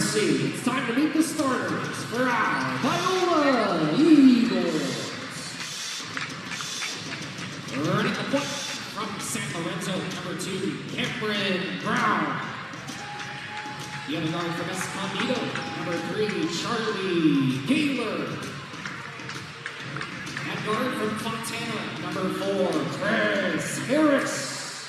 Let's see, it's time to meet the starters for our Biola Eagles. Running the point from San Lorenzo, number 2, Cameron Brown. The other guard from Escondido, number 3, Charlie Gaylor. That guard from Fontana, number 4, Chris Harris.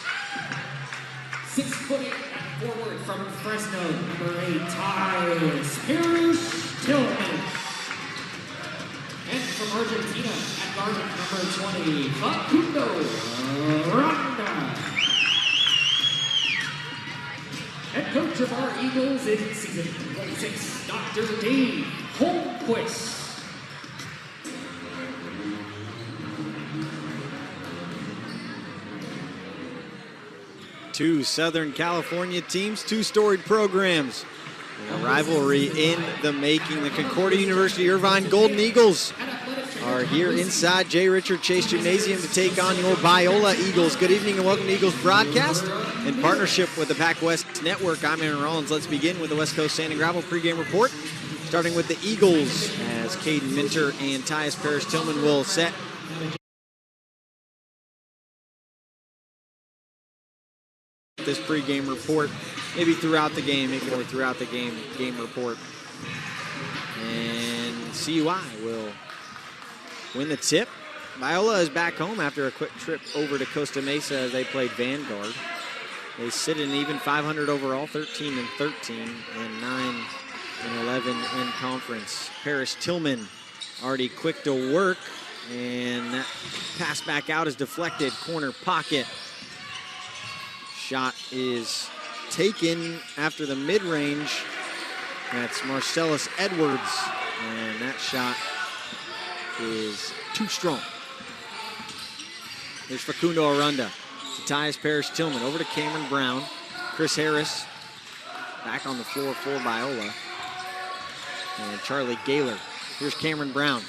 6'8" forward from Fresno, number 8, Tyus Parrish-Tillman. And from Argentina, at guard number 20, Facundo Ronda. Head coach of our Eagles in season 26, Dr. Dave Holmquist. Two Southern California teams, two storied programs. A rivalry in the making. The Concordia University Irvine Golden Eagles are here inside J. Richard Chase Gymnasium to take on your Biola Eagles. Good evening and welcome to Eagles Broadcast. In partnership with the Pac West Network, I'm Aaron Rollins. Let's begin with the West Coast Sand and Gravel pregame report. Starting with the Eagles, as Caden Minter and Tyus Parrish-Tillman will set this pregame report, maybe throughout the game, game report. And CUI will win the tip. Biola is back home after a quick trip over to Costa Mesa as they played Vanguard. They sit at an even 500 overall, 13-13, and 9-11 in conference. Parrish-Tillman already quick to work, and that pass back out is deflected, corner pocket. Shot is taken after the mid-range. That's Marcellus Edwards, and that shot is too strong. Here's Facundo Aranda to Tyus Parrish-Tillman, over to Cameron Brown. Chris Harris back on the floor for Biola. And Charlie Gaylor. Here's Cameron Brown.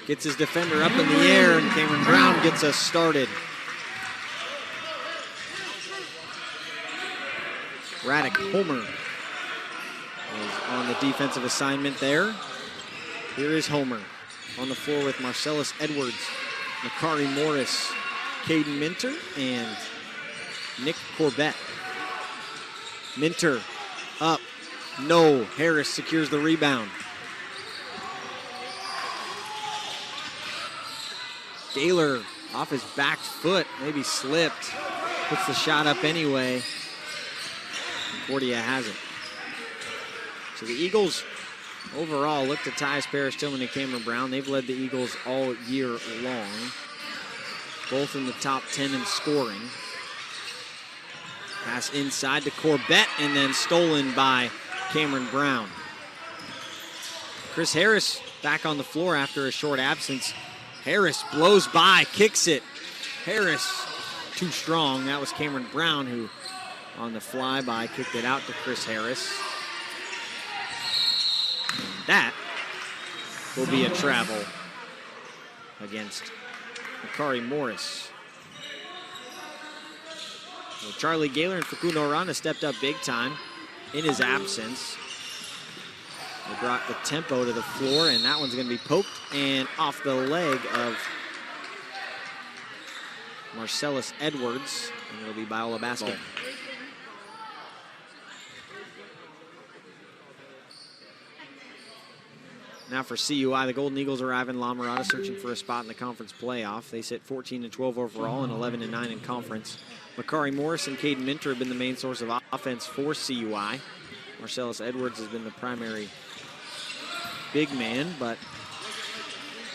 Gets his defender up in the air, and Cameron Brown gets us started. Radek Homer is on the defensive assignment there. Here is Homer on the floor with Marcellus Edwards, Makari Morris, Caden Minter, and Nick Corbett. Minter up, no. Harris secures the rebound. Gaylor off his back foot, maybe slipped. Puts the shot up anyway. Concordia has it. So the Eagles overall look to Tyus Parrish-Tillman and Cameron Brown. They've led the Eagles all year long. Both in the top 10 in scoring. Pass inside to Corbett and then stolen by Cameron Brown. Chris Harris back on the floor after a short absence. Harris blows by, kicks it. Harris too strong. That was Cameron Brown who on the flyby kicked it out to Chris Harris. And that will be a travel against Makari Morris. Well, Charlie Gaylor and Facundo Aranda stepped up big time in his absence. They brought the tempo to the floor, and that one's going to be poked and off the leg of Marcellus Edwards, and it'll be Biola basketball. Now for CUI, the Golden Eagles arrive in La Mirada searching for a spot in the conference playoff. They sit 14-12 overall and 11-9 in conference. Makari Morris and Caden Minter have been the main source of offense for CUI. Marcellus Edwards has been the primary big man, but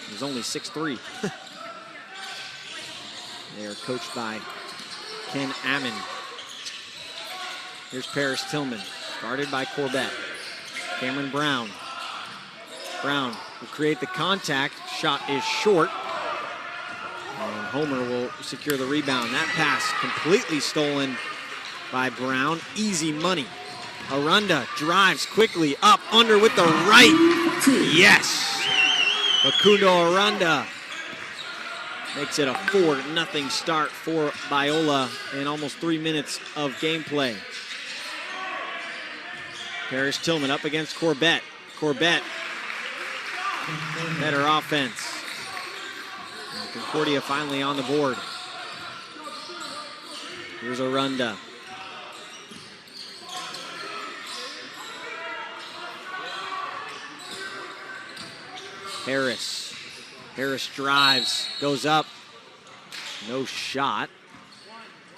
he's only 6'3". They are coached by Ken Ammon. Here's Parrish-Tillman, guarded by Corbett. Cameron Brown. Brown will create the contact. Shot is short. And Homer will secure the rebound. That pass completely stolen by Brown. Easy money. Aranda drives quickly up under with the right. Yes. Facundo Aranda makes it a 4-0 start for Biola in almost 3 minutes of gameplay. Parrish-Tillman up against Corbett. Corbett, better offense. And Concordia finally on the board. Here's Aranda. Harris. Harris drives, goes up. No shot.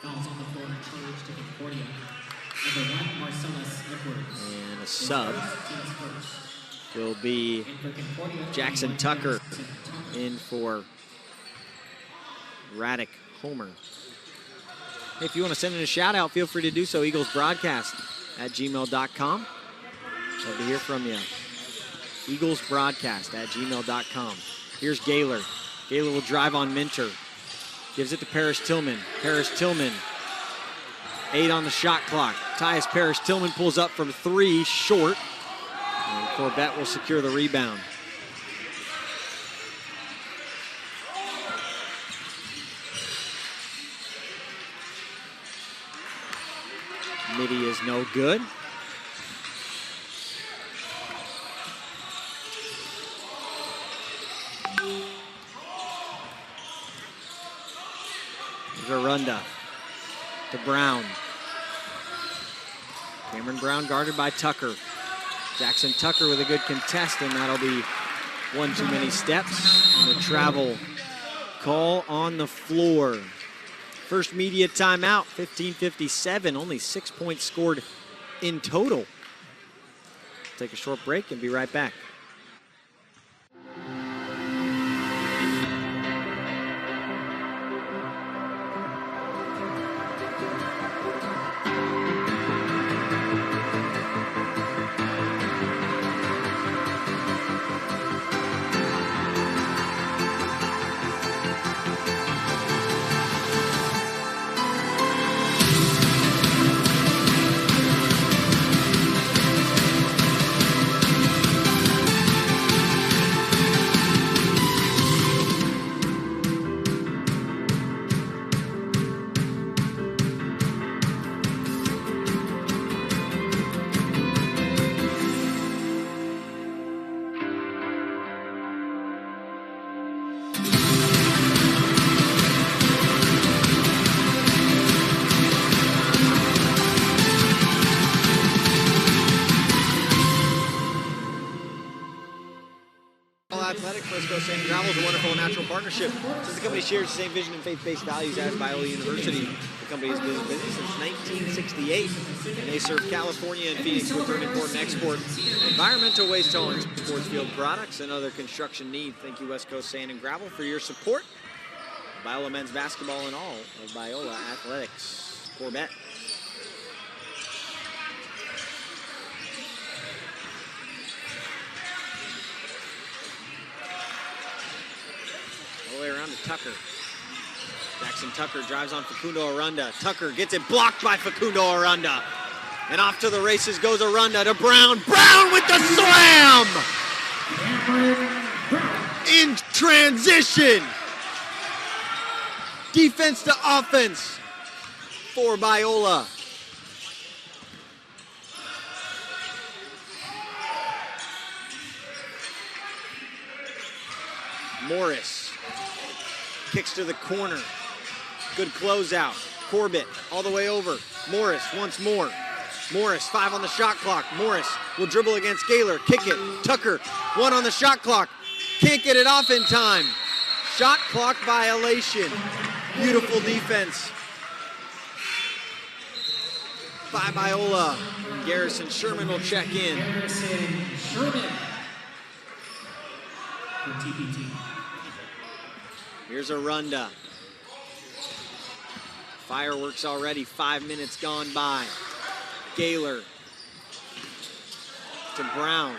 Fouls on the floor, charge to Concordia. Number 1, Marcellus Edwards. And a sub will be Jackson Tucker in for Radek Homer. Hey, if you want to send in a shout out, feel free to do so. EaglesBroadcast@gmail.com. Love to hear from you. EaglesBroadcast@gmail.com. Here's Gaylor. Gaylor will drive on Minter. Gives it to Parrish-Tillman. Parrish-Tillman. 8 on the shot clock. Tyus Parrish-Tillman pulls up from 3, short. And Corbett will secure the rebound. Midi is no good. Arunda to Brown. Cameron Brown guarded by Tucker. Jackson Tucker with a good contest, and that'll be one too many steps. And a travel call on the floor. First media timeout, 15:57, only 6 points scored in total. Take a short break and be right back. And Gravel is a wonderful natural partnership. Since the company shares the same vision and faith-based values as Biola University, the company has been in business since 1968, and they serve California and Phoenix with their import and export, environmental waste tolerance, sports field products, and other construction needs. Thank you, West Coast Sand and Gravel, for your support. Biola men's basketball and all of Biola Athletics. Corbett. Way around to Tucker. Jackson Tucker drives on Facundo Arunda. Tucker gets it blocked by Facundo Arunda. And off to the races goes Arunda to Brown. Brown with the slam! In transition. Defense to offense for Biola. Morris. Kicks to the corner. Good closeout. Corbett all the way over. Morris once more. Morris, 5 on the shot clock. Morris will dribble against Gaylor. Kick it. Tucker, 1 on the shot clock. Can't get it off in time. Shot clock violation. Beautiful defense by Biola. Garrison Sherman will check in. Garrison Sherman for TPT. Here's Arunda. Fireworks already, 5 minutes gone by. Gaylor to Brown.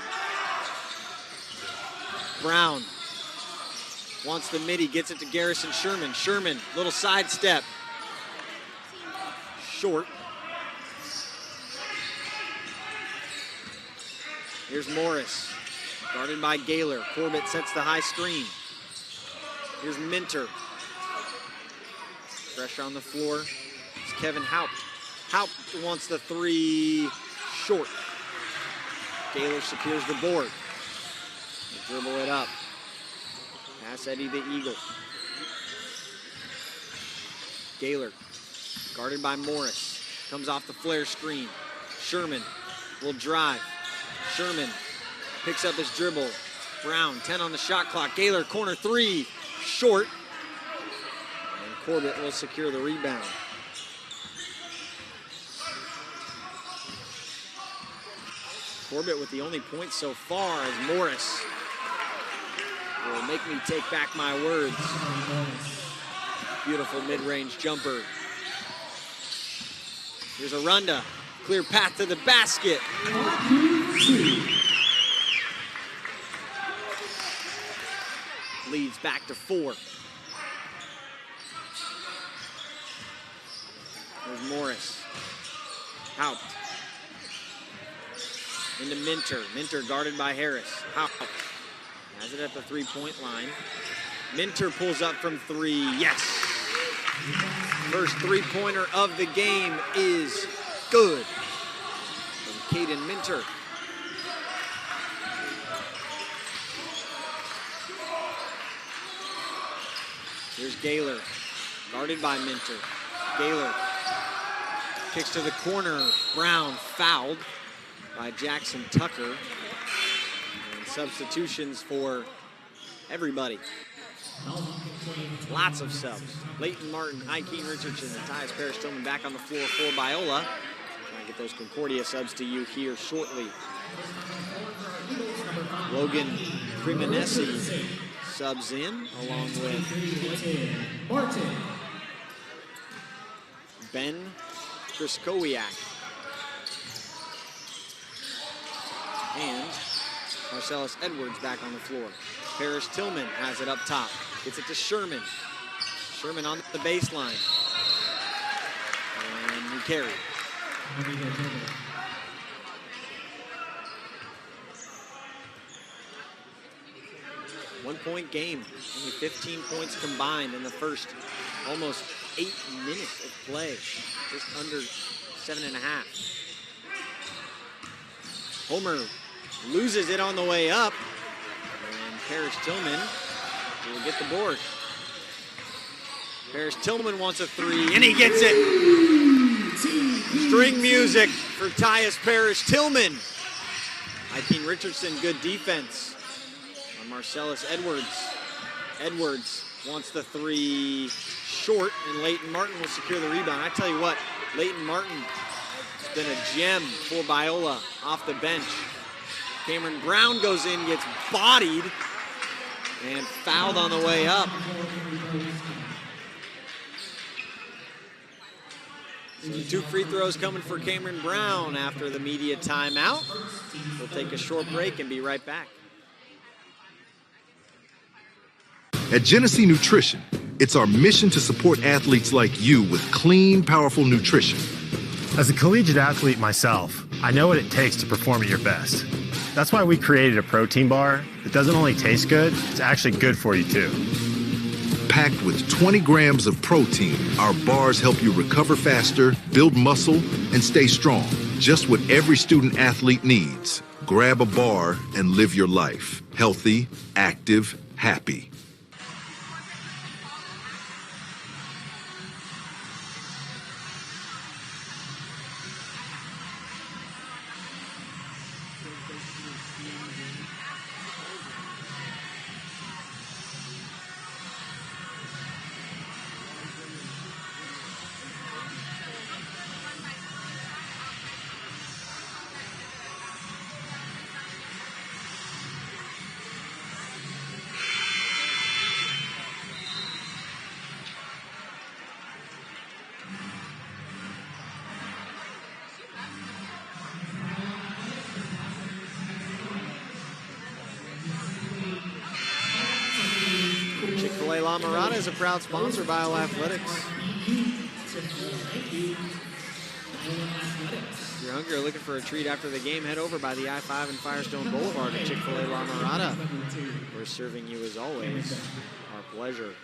Brown wants the midi, gets it to Garrison Sherman. Sherman, little sidestep. Short. Here's Morris, guarded by Gaylor. Corbett sets the high screen. Here's Minter. Fresh on the floor. It's Kevin Haupt. Haupt wants the 3 short. Gaylor secures the board. They dribble it up. Pass Eddie the Eagle. Gaylor, guarded by Morris. Comes off the flare screen. Sherman will drive. Sherman picks up his dribble. Brown, 10 on the shot clock. Gaylor, corner 3. Short, and Corbett will secure the rebound. Corbett with the only point so far as Morris will make me take back my words. Beautiful mid-range jumper. Here's Arunda, clear path to the basket. Leads back to 4. There's Morris. Haupt. Into Minter. Minter guarded by Harris. Haupt has it at the 3-point line. Minter pulls up from 3. Yes. First 3-pointer of the game is good from Caden Minter. Here's Gaylor, guarded by Minter. Gaylor kicks to the corner. Brown fouled by Jackson Tucker. And substitutions for everybody. Lots of subs. Leighton Martin, Ikeen Richardson, and Tyus Parrish-Tillman back on the floor for Biola. Trying to get those Concordia subs to you here shortly. Logan Cremonesi subs in, along with Ben Kriskowiak. And Marcellus Edwards back on the floor. Parrish-Tillman has it up top. Gets it to Sherman. Sherman on the baseline. And he carried. One-point game. Only 15 points combined in the first almost 8 minutes of play. Just under 7.5. Homer loses it on the way up. And Parrish-Tillman will get the board. Parrish-Tillman wants a three, and he gets it. String music for Tyus Parrish-Tillman. Ikeen Richardson, good defense on Marcellus Edwards. Edwards wants the three short, and Leighton Martin will secure the rebound. I tell you what, Leighton Martin has been a gem for Biola off the bench. Cameron Brown goes in, gets bodied, and fouled on the way up. So 2 free throws coming for Cameron Brown after the media timeout. We'll take a short break and be right back. At Genesee Nutrition, it's our mission to support athletes like you with clean, powerful nutrition. As a collegiate athlete myself, I know what it takes to perform at your best. That's why we created a protein bar that doesn't only taste good, it's actually good for you too. Packed with 20 grams of protein, our bars help you recover faster, build muscle, and stay strong. Just what every student athlete needs. Grab a bar and live your life. Healthy, active, happy. La Mirada is a proud sponsor of Biola Athletics. If you're hungry or looking for a treat after the game, head over by the I-5 and Firestone Boulevard at Chick-fil-A La Mirada. We're serving you as always. Our pleasure.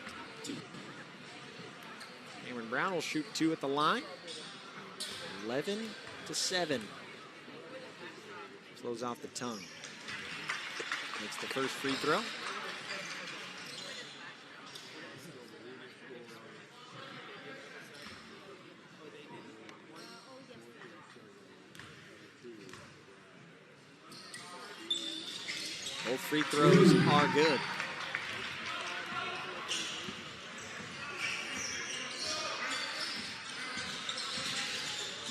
Cameron Brown will shoot 2 at the line. 11-7. Slows off the tongue. Makes the first free throw. Both free throws are good.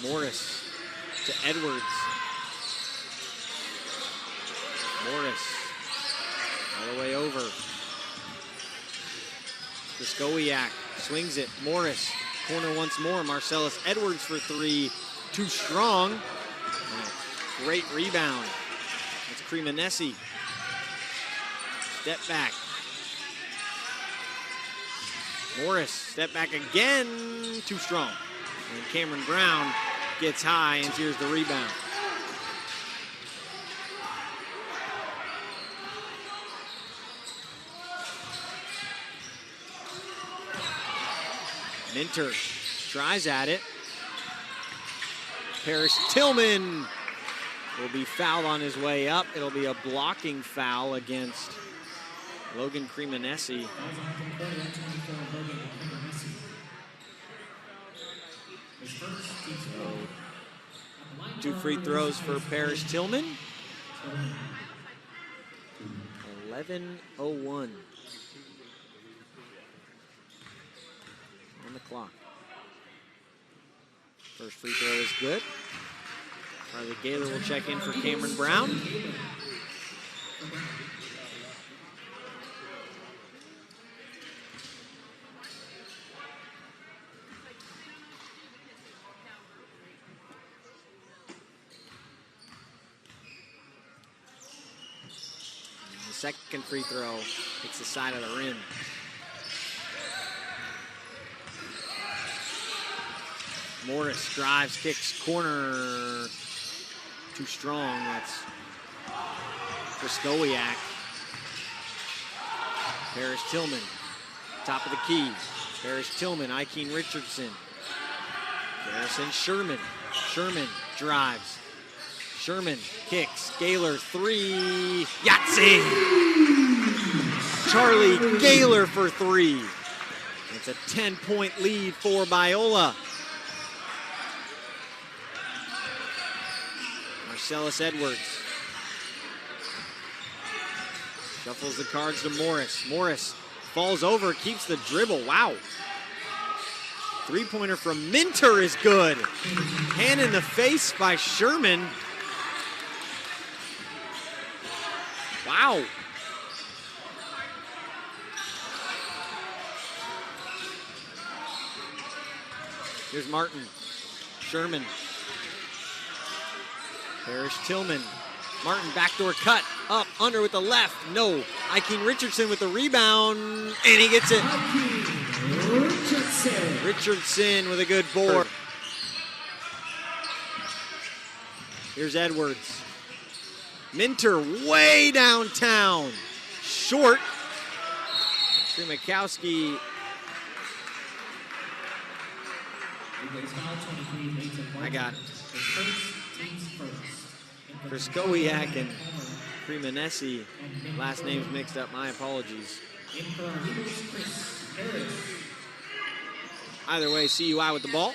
Morris to Edwards. Morris all the way over. Kriskowiak swings it. Morris, corner once more. Marcellus Edwards for 3. Too strong. Great rebound. That's Cremonesi. Step back. Morris, step back again. Too strong. And Cameron Brown gets high, and here's the rebound. Minter tries at it. Paris Tillman will be fouled on his way up. It'll be a blocking foul against Logan Cremonesi. Two free throws for Paris Tillman. 11:01 on the clock. First free throw is good. Riley Gaylor will check in for Cameron Brown. Second free throw hits the side of the rim. Morris drives, kicks, corner. Too strong. That's Kraskowiak. Paris Tillman, top of the key. Paris Tillman, Ikeen Richardson. Garrison Sherman. Sherman drives. Sherman kicks. Gaylor three. Yahtzee! Charlie Gaylor for three. It's a 10-point lead for Biola. Marcellus Edwards. Shuffles the cards to Morris. Morris falls over, keeps the dribble. Wow. Three-pointer from Minter is good. Hand in the face by Sherman. Wow. Here's Martin. Sherman. Paris Tillman. Martin backdoor cut. Up, under with the left. No. Ikeen Richardson with the rebound. And he gets it. Richardson with a good board. Here's Edwards. Minter way downtown. Short. Kremakowski. I got Kraskowiak and Cremonesi. Last names mixed up. My apologies. Either way, CUI with the ball.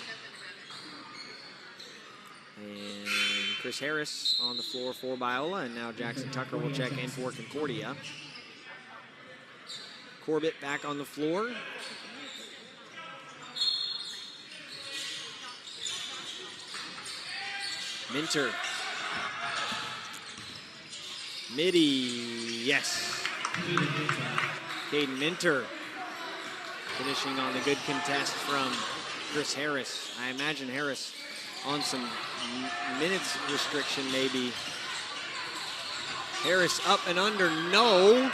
And Chris Harris on the floor for Biola, and now Jackson Tucker will check in for Concordia. Corbett back on the floor. Minter. Midi, yes. Caden Minter finishing on the good contest from Chris Harris. I imagine Harris on some minutes restriction maybe. Harris up and under, no.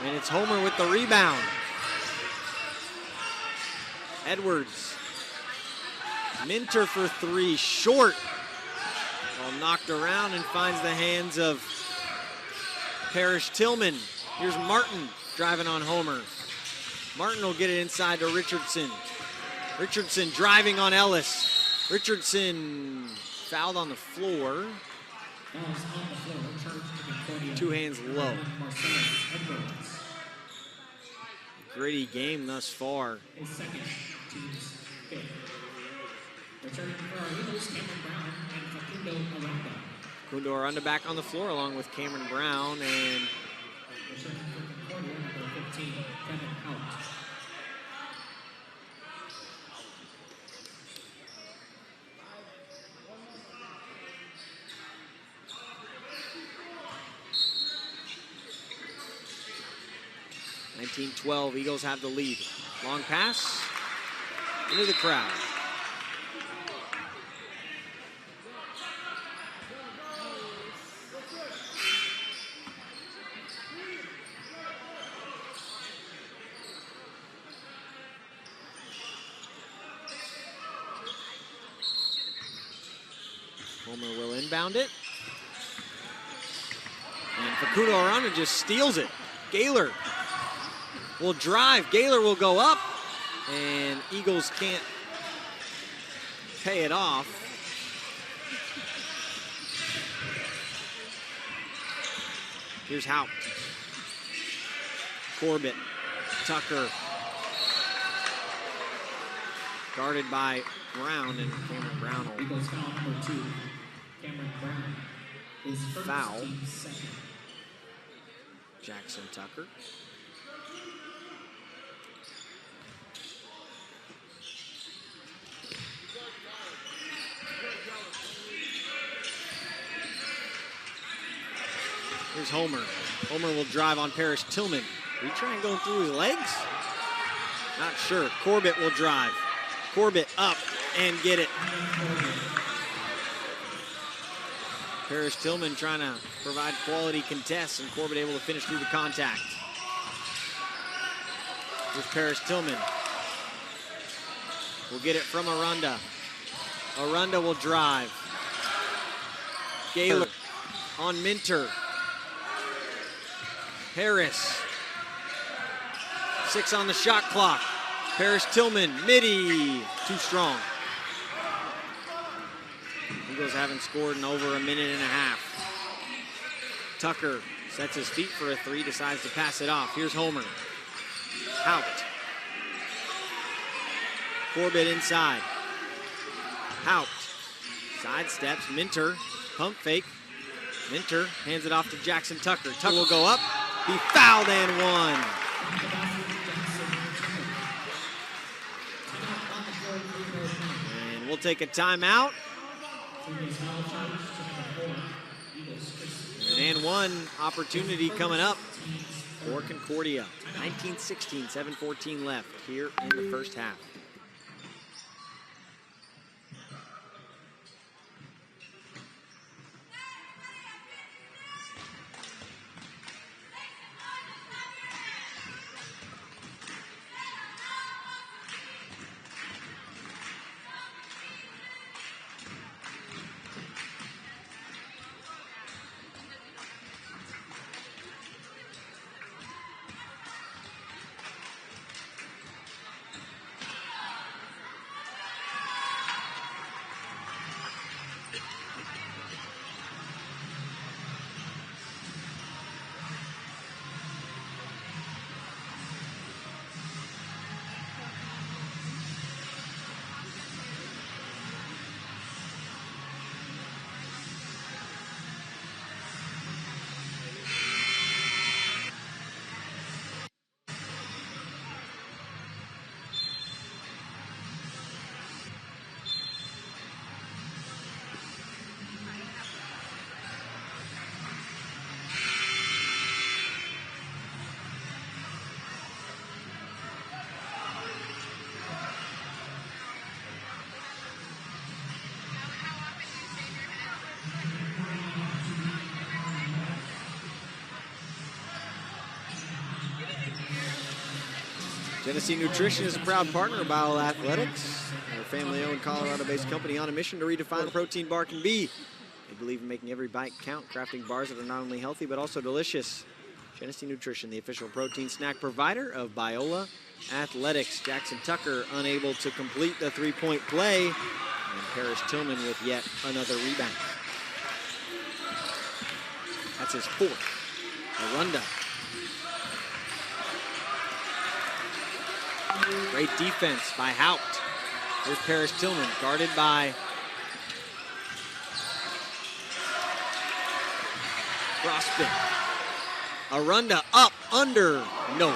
And it's Homer with the rebound. Edwards. Minter for three, short. Well, knocked around and finds the hands of Paris Tillman. Here's Martin driving on Homer. Martin will get it inside to Richardson. Richardson driving on Ellis. Richardson fouled on the floor. Two hands low. Gritty game thus far. Facundo Aranda back on the floor along with Cameron Brown and .19-12, Eagles have the lead. Long pass into the crowd. Homer will inbound it. And Facundo Arana just steals it. Gaylor will drive. Gaylor will go up. And Eagles can't pay it off. Here's Haupt. Corbett. Tucker. Guarded by Brown, and Cameron Brown will Eagles foul number 2. Cameron Brown is first, Foul. team second. Jackson Tucker. Here's Homer. Homer will drive on Paris Tillman. Are you trying going through his legs? Not sure. Corbett will drive. Corbett up and get it. Paris Tillman trying to provide quality contests, and Corbett able to finish through the contact. Here's Paris Tillman. Will get it from Arunda. Arunda will drive. Gaylor on Minter. Harris. 6 on the shot clock. Paris Tillman, midi, too strong. Eagles haven't scored in over a minute and a half. Tucker sets his feet for a 3, decides to pass it off. Here's Homer. Haupt. Corbett inside. Haupt. Sidesteps. Minter. Pump fake. Minter hands it off to Jackson Tucker. Tucker will go up. He fouled and one. And we'll take a timeout. And one opportunity coming up for Concordia. 19-16, 7:14 left here in the first half. Genesee Nutrition is a proud partner of Biola Athletics. They're a family-owned, Colorado-based company on a mission to redefine what a protein bar can be. They believe in making every bite count, crafting bars that are not only healthy but also delicious. Genesee Nutrition, the official protein snack provider of Biola Athletics. Jackson Tucker unable to complete the three-point play, and Paris Tillman with yet another rebound. That's his 4th. Arunda. Great defense by Haupt. Here's Paris Tillman, guarded by Frostbit. Arunda up, under, no.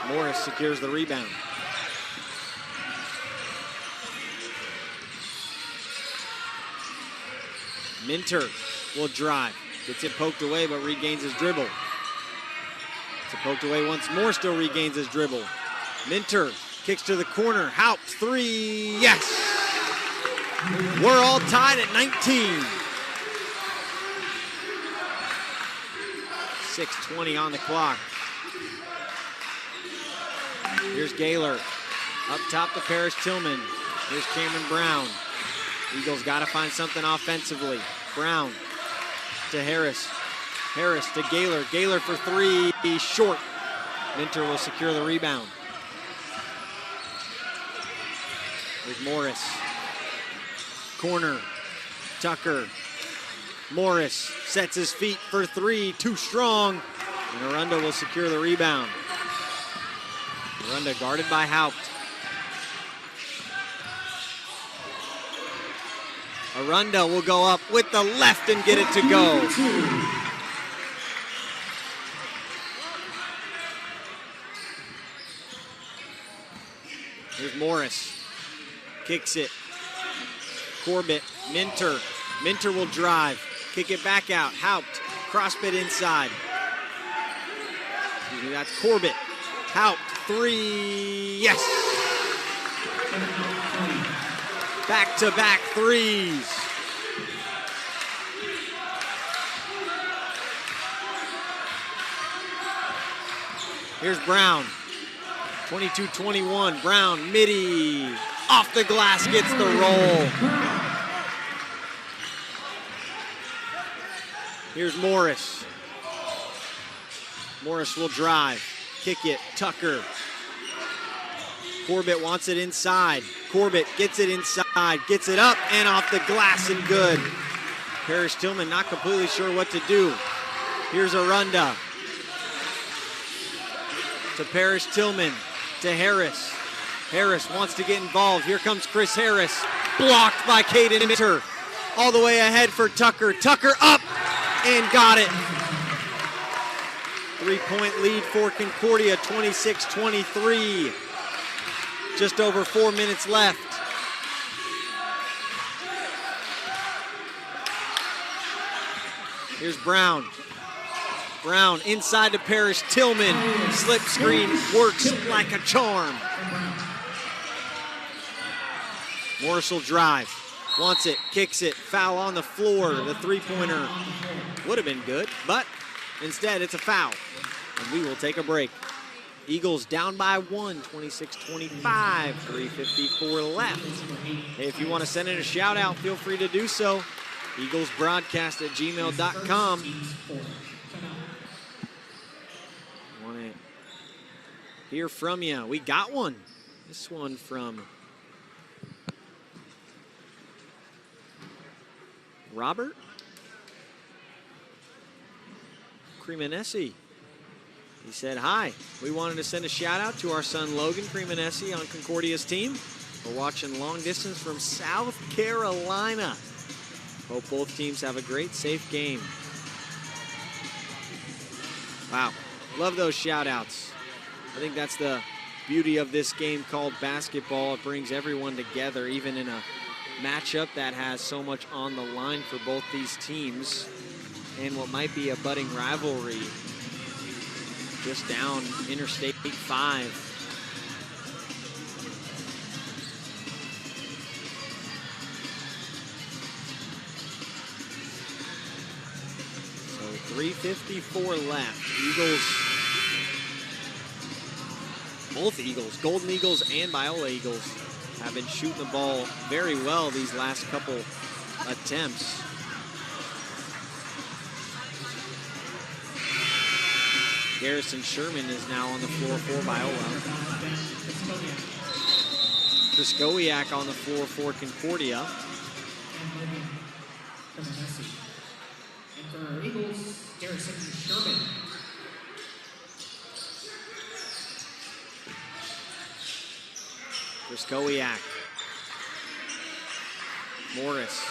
Morris secures the rebound. Minter will drive. Gets it poked away, but regains his dribble. Gets it poked away once more, still regains his dribble. Minter kicks to the corner. Haupt, 3, yes! We're all tied at 19. 6:20 on the clock. Here's Gaylor. Up top to Paris Tillman. Here's Cameron Brown. Eagles got to find something offensively. Brown to Harris. Harris to Gaylor. Gaylor for 3, short. Minter will secure the rebound. With Morris. Corner. Tucker. Morris sets his feet for three, too strong. And Arunda will secure the rebound. Arunda guarded by Haupt. Arunda will go up with the left and get it to go. Here's Morris. Kicks it. Corbett, Minter. Minter will drive. Kick it back out. Haupt. Crossbit inside. Excuse me, that's Corbett. Haupt, three. Yes! Back-to-back threes. Here's Brown. 22-21. Brown, midi. Off the glass, gets the roll. Here's Morris. Morris will drive. Kick it. Tucker. Corbett wants it inside. Corbett gets it inside, gets it up and off the glass and good. Parrish Tillman not completely sure what to do. Here's Arunda. To Parrish Tillman, to Harris. Harris wants to get involved. Here comes Chris Harris. Blocked by Caden Minter. All the way ahead for Tucker. Tucker up and got it. 3-point lead for Concordia, 26-23. Just over 4 minutes left. Here's Brown. Brown inside to Parrish Tillman. Slip screen works like a charm. Morris will drive. Wants it, kicks it, foul on the floor. The three-pointer would have been good, but instead it's a foul. And we will take a break. Eagles down by one, 26-25, 3:54 left. Hey, if you want to send in a shout out, feel free to do so. eaglesbroadcast@gmail.com. Want to hear from you. We got one. This one from Robert Cremonesi. He said, hi, we wanted to send a shout out to our son Logan Cremonesi on Concordia's team. We're watching long distance from South Carolina. Hope both teams have a great, safe game. Wow, love those shout outs. I think that's the beauty of this game called basketball. It brings everyone together, even in a matchup that has so much on the line for both these teams and what might be a budding rivalry just down Interstate 5. So 3:54 left. Both Eagles, Golden Eagles and Biola Eagles, have been shooting the ball very well these last couple attempts. Garrison Sherman is now on the floor for Biola. Kraskowiak on the floor for Concordia. And for our Eagles, Garrison Sherman. Kraskowiak. Morris.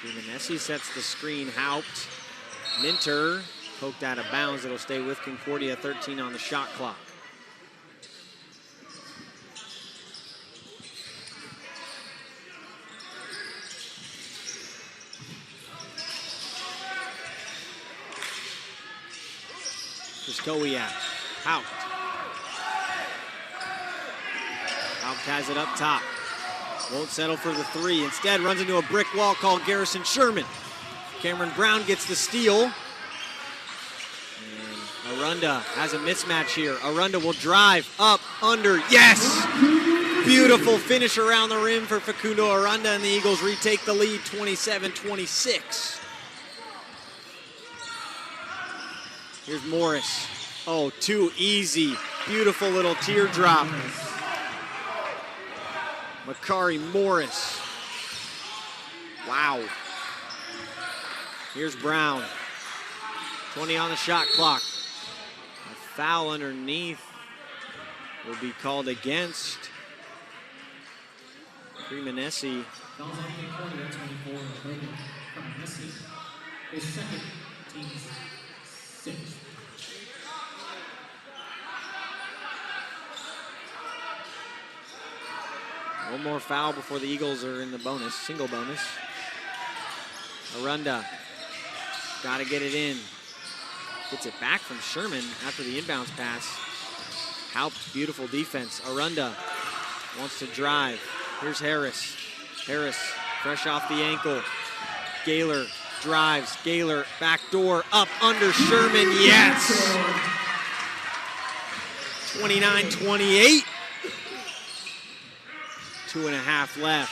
Cremonesi sets the screen. Haupt. Minter. Poked out of bounds. It'll stay with Concordia, 13 on the shot clock. Kraskowiak. Haupt. Haupt has it up top. Won't settle for the three. Instead, runs into a brick wall called Garrison Sherman. Cameron Brown gets the steal. Arunda has a mismatch here. Arunda will drive up, under, yes! Beautiful finish around the rim for Facundo Arunda, and the Eagles retake the lead, 27-26. Here's Morris. Oh, too easy. Beautiful little teardrop. Makari Morris. Wow. Here's Brown. 20 on the shot clock. A foul underneath will be called against Cremonesi. Fouls on Concordia, 24, broken from Messi. His second, team's sixth. One more foul before the Eagles are in the bonus, single bonus. Arunda, got to get it in. Gets it back from Sherman after the inbounds pass. Haupt, beautiful defense. Arunda wants to drive. Here's Harris. Harris, fresh off the ankle. Gaylor drives. Gaylor, back door, up under Sherman. Yes! 29-28. 2.5 left.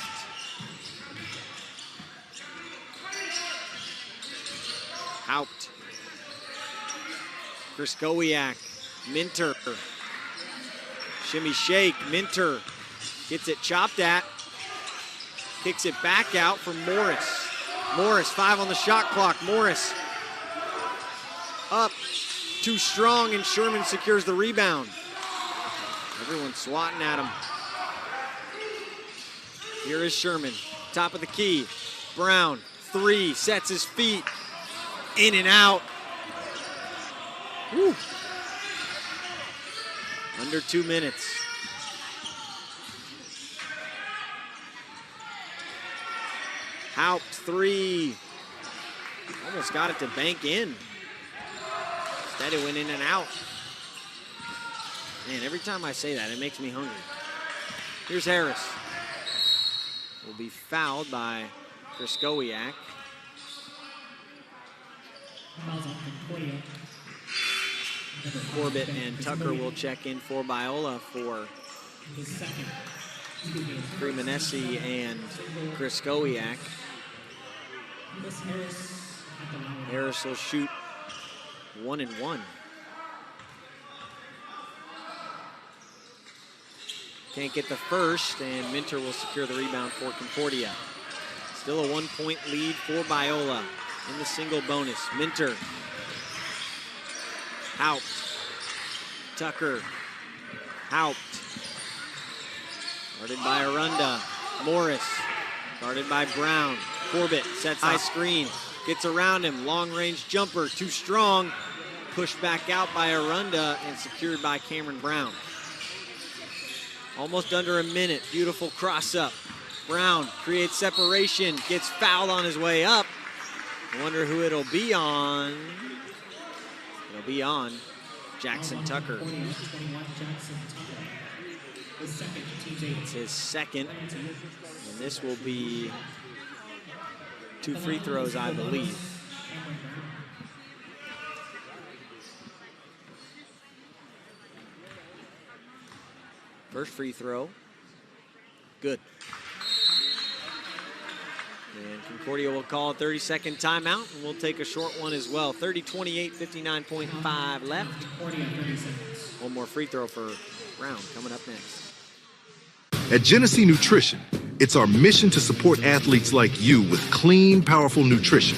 Haupt. Kriskowiak. Minter. Shimmy shake. Minter gets it chopped at. Kicks it back out for Morris. Morris, 5 on the shot clock. Morris up. Too strong, and Sherman secures the rebound. Everyone's swatting at him. Here is Sherman, top of the key. Brown, 3, sets his feet. In and out. Woo. Under 2 minutes. Haupt, 3. Almost got it to bank in. Instead it went in and out. Man, every time I say that, it makes me hungry. Here's Harris. Will be fouled by Kriskowiak. Fouls on Concordia. Corbett and Tucker will check in for Biola for His second. Cremonesi and Kriskowiak. Miss Harris at the line. Harris will shoot 1 and 1. Can't get the first, and Minter will secure the rebound for Concordia. Still a 1-point lead for Biola in the single bonus. Minter. Haupt. Tucker. Haupt. Guarded by Arunda. Morris. Guarded by Brown. Corbett sets high screen. Gets around him. Long-range jumper. Too strong. Pushed back out by Arunda and secured by Cameron Brown. Almost under a minute. Beautiful cross-up. Brown creates separation. Gets fouled on his way up. I wonder who it'll be on. It'll be on Jackson Tucker. 21, Jackson Tucker. His second, team's eighth. It's his second. And this will be 2 free throws, I believe. Cameron Brown. First free throw. Good. And Concordia will call a 30-second timeout, and we'll take a short one as well. 30-28, 59.5 left. Concordia, 30 seconds. One more free throw for Brown coming up next. At Genesee Nutrition, it's our mission to support athletes like you with clean, powerful nutrition.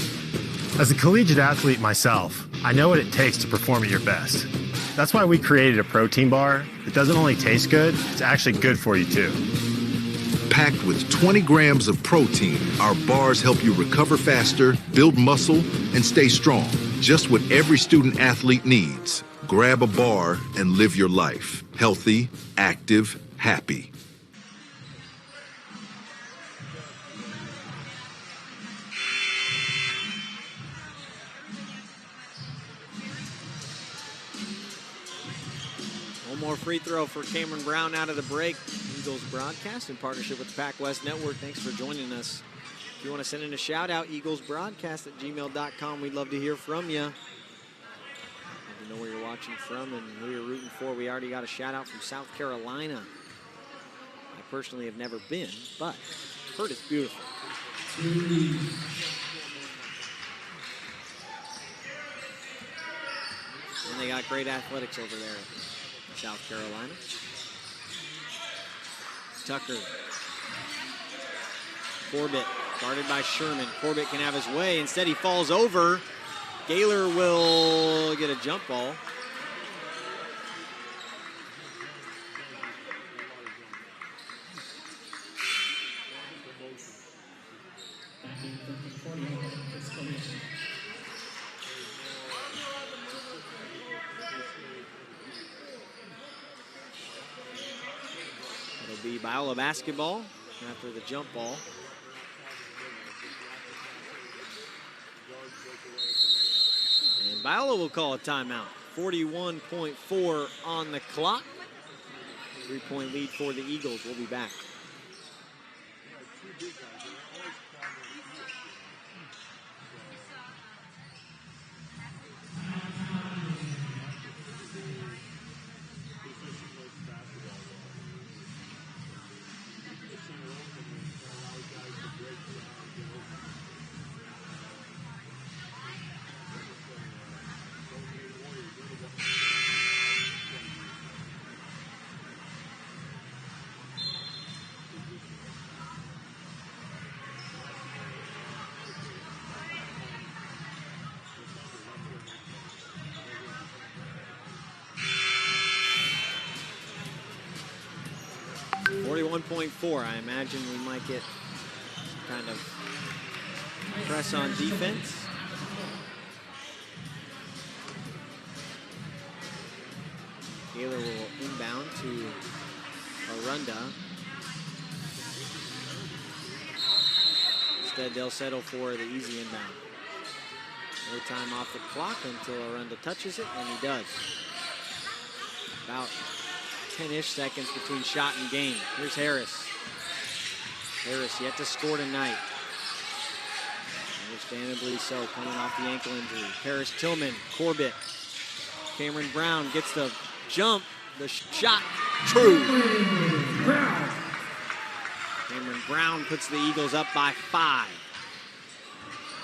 As a collegiate athlete myself, I know what it takes to perform at your best. That's why we created a protein bar that doesn't only taste good, it's actually good for you too. Packed with 20 grams of protein, our bars help you recover faster, build muscle, and stay strong. Just what every student athlete needs. Grab a bar and live your life. Healthy, active, happy. One more free throw for Cameron Brown out of the break. Eagles broadcast in partnership with the Pac West Network. Thanks for joining us. If you want to send in a shout out, eaglesbroadcast@gmail.com. We'd love to hear from you. Let me know where you're watching from and who you're rooting for. We already got a shout out from South Carolina. I personally have never been, but heard it's beautiful. And they got great athletics over there in South Carolina. Tucker. Corbett Guarded by Sherman. Corbett can have his way. Instead, he falls over. Gaylor will get a jump ball. It'll be Biola basketball after the jump ball. And Biola will call a timeout. 41.4 on the clock. 3-point lead for the Eagles. We'll be back. I imagine we might get kind of press on defense. Gaylor will inbound to Arunda. Instead, they'll settle for the easy inbound. No time off the clock until Arunda touches it, and he does. About 10-ish seconds between shot and game. Here's Harris. Harris yet to score tonight. Understandably so, coming off the ankle injury. Harris Tillman, Corbett. Cameron Brown gets the jump. The shot, true. Cameron Brown puts the Eagles up by 5.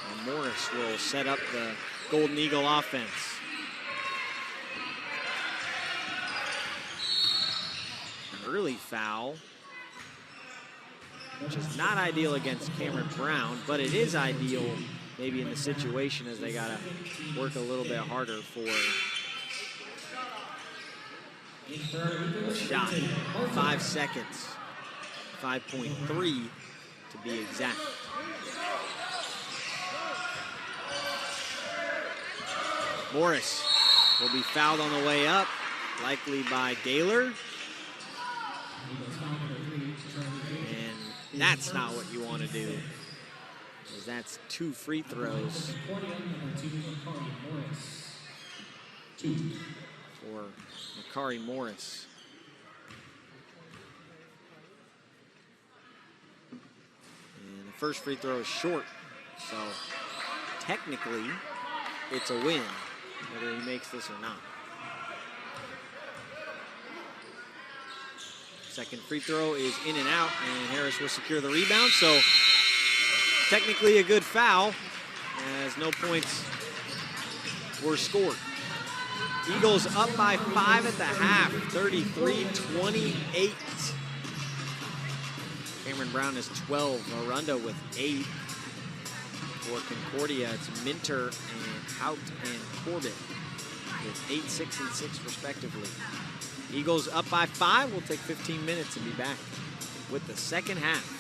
And Morris will set up the Golden Eagle offense. Early foul, which is not ideal against Cameron Brown, but it is ideal maybe in the situation as they gotta work a little bit harder for a shot. 5 seconds, 5.3 to be exact. Morris will be fouled on the way up, likely by Gaylor. And that's not what you want to do, because that's 2 free throws for Makari Morris. And the first free throw is short, so technically it's a win, whether he makes this or not. Second free throw is in and out, and Harris will secure the rebound. So technically a good foul, as no points were scored. Eagles up by 5 at the half, 33-28. Cameron Brown is 12, Arunda with 8. For Concordia, it's Minter and Hout and Corbett with 8, 6, and 6 respectively. Eagles up by 5. We'll take 15 minutes and be back with the second half.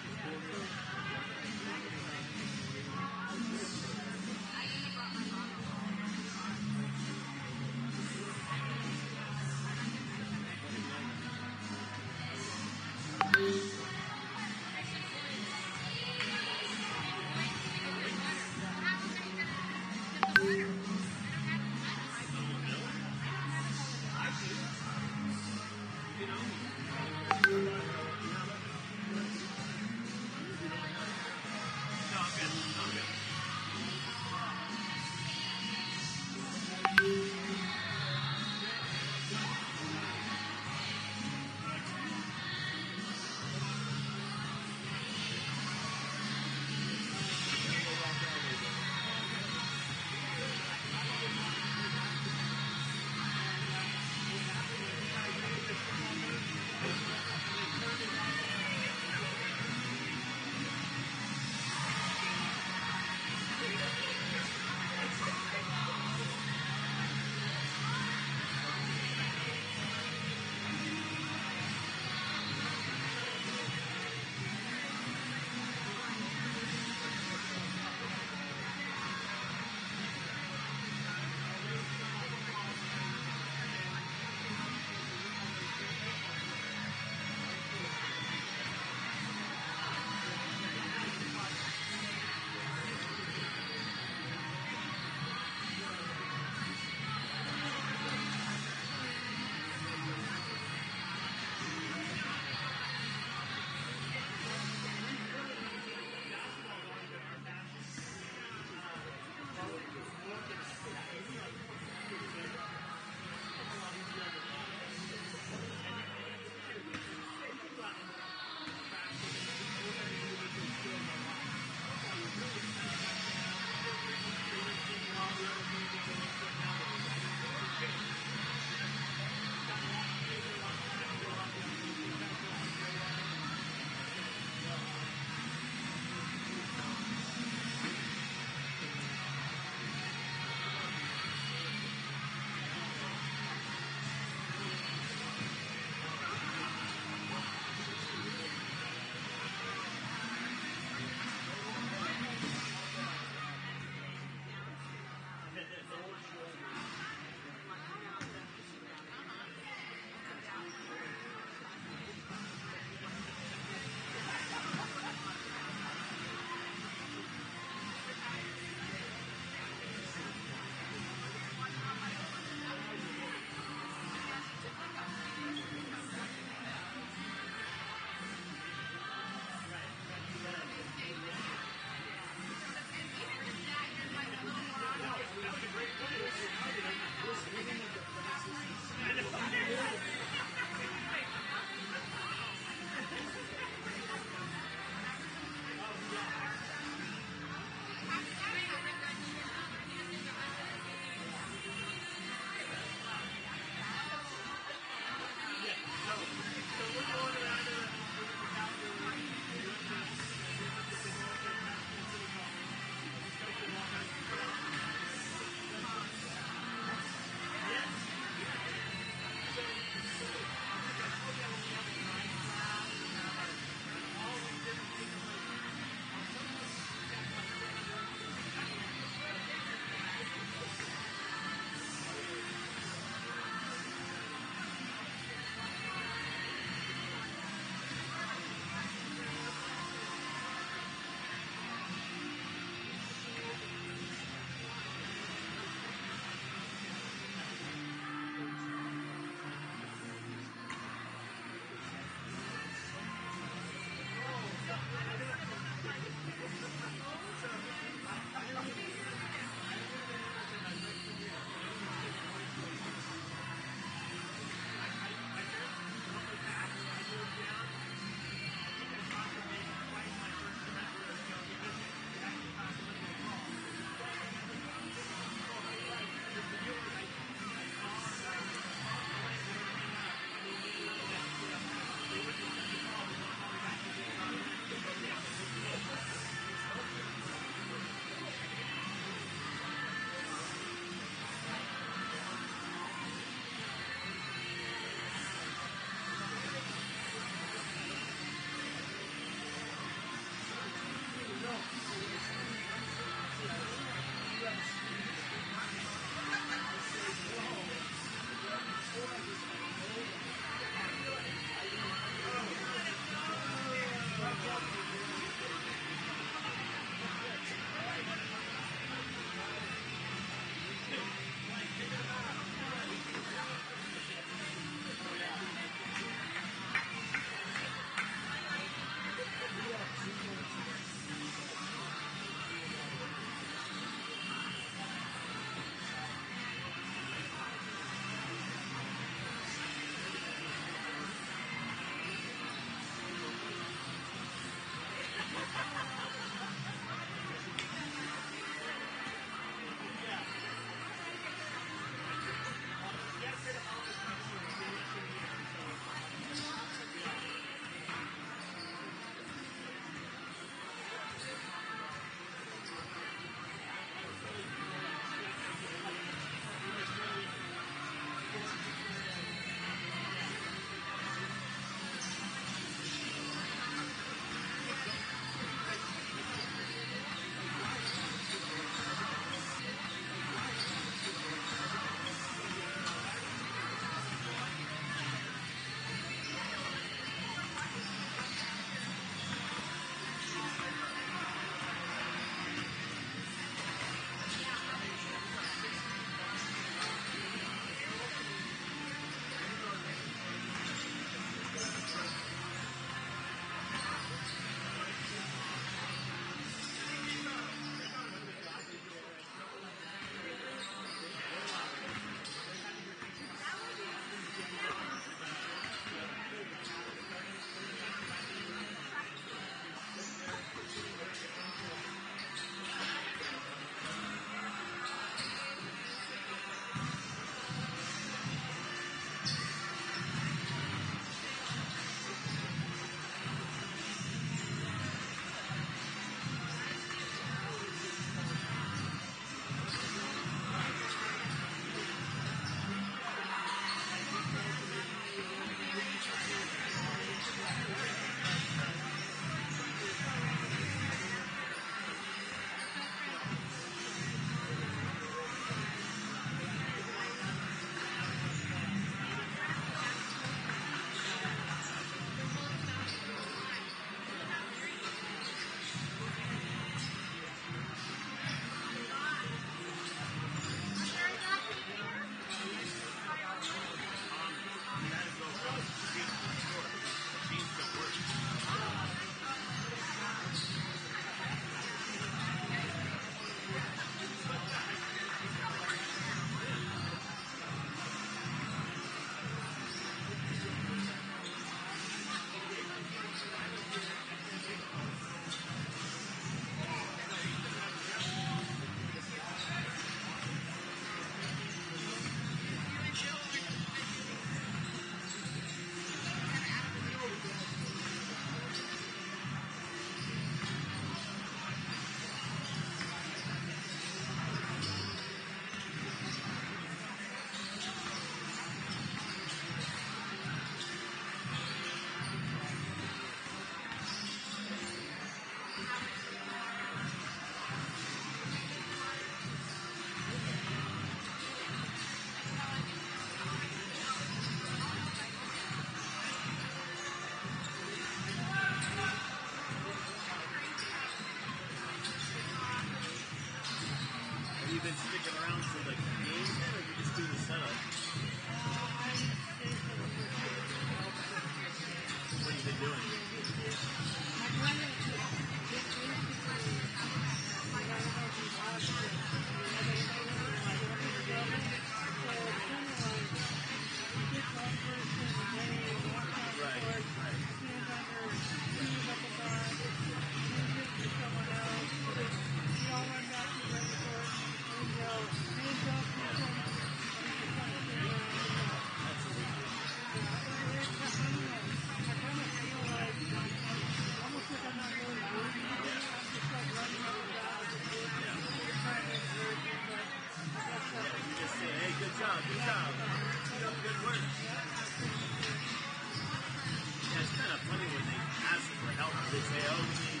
they say, oh, we need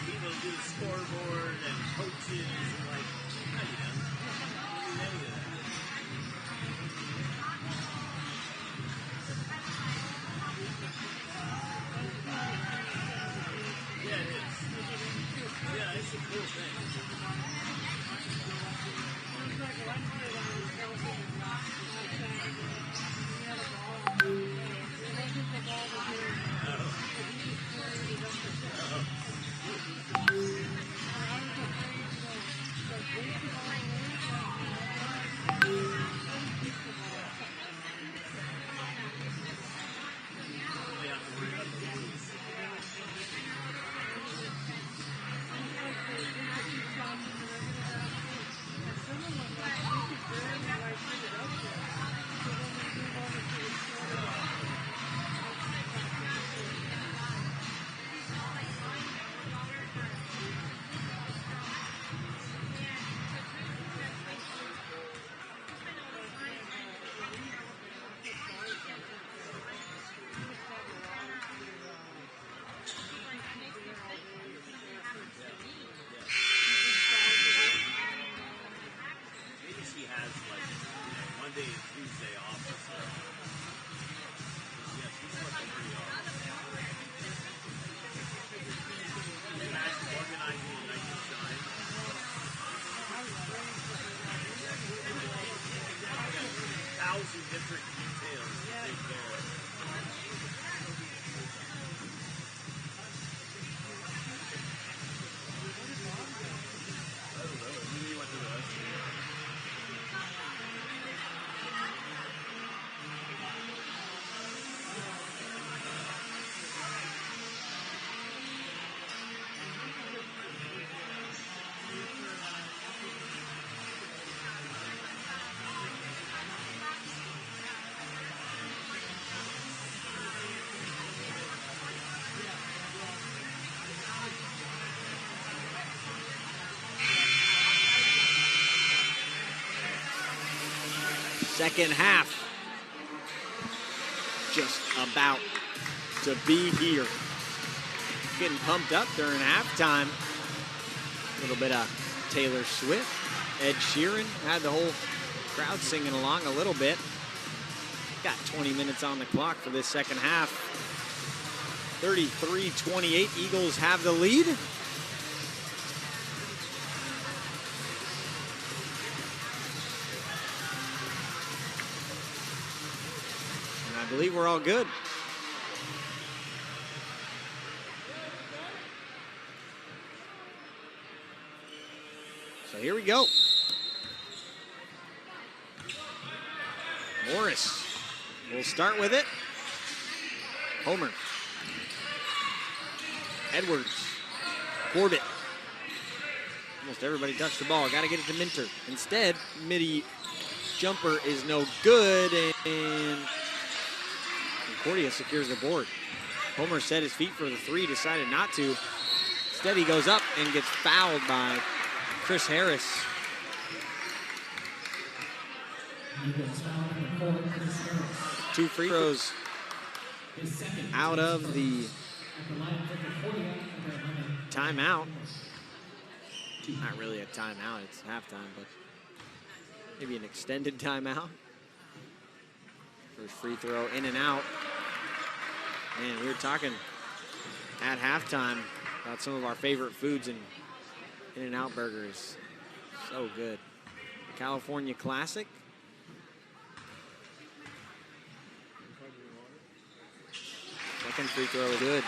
people to do the scoreboard and coaches, and like, how do you know? We need any of that. Yeah, it is. Yeah, it's a cool thing. Maybe she has like, Monday and Tuesday off or so. Yeah, she's working pretty hard. She's organizing a night to shine. 1,000 different details to take care of. I don't know. Maybe went to the restaurant. Second half just about to be here. Getting pumped up during halftime. A little bit of Taylor Swift, Ed Sheeran, had the whole crowd singing along a little bit. Got 20 minutes on the clock for this second half. 33-28, Eagles have the lead. I believe we're all good. So here we go. Morris will start with it. Homer. Edwards. Corbett. Almost everybody touched the ball. Got to get it to Minter. Instead, midi jumper is no good, and Concordia secures the board. Homer set his feet for the three, decided not to. Instead, he goes up and gets fouled by Chris Harris. Two free throws out of the timeout. Not really a timeout, it's halftime, but maybe an extended timeout. First free throw in and out. Man, we were talking at halftime about some of our favorite foods, and In-N-Out burgers. So good. California Classic. Second free throw is good.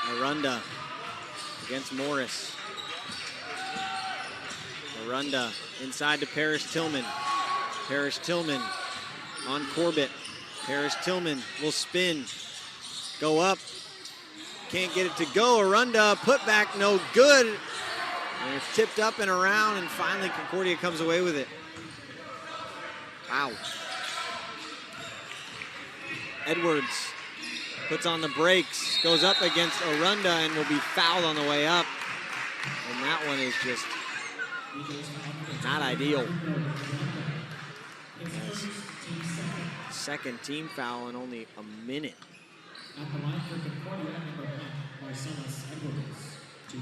Arunda against Morris. Arunda inside to Parrish Tillman. Parrish Tillman on Corbett. Parrish Tillman will spin. Go up. Can't get it to go. Arunda put back no good. And it's tipped up and around, and finally Concordia comes away with it. Wow. Edwards puts on the brakes, goes up against Arunda, and will be fouled on the way up. And that one is just Not ideal. Yes. Second team foul in only a minute. At the line for Concordia, number 1, Marcellus Edwards. 2.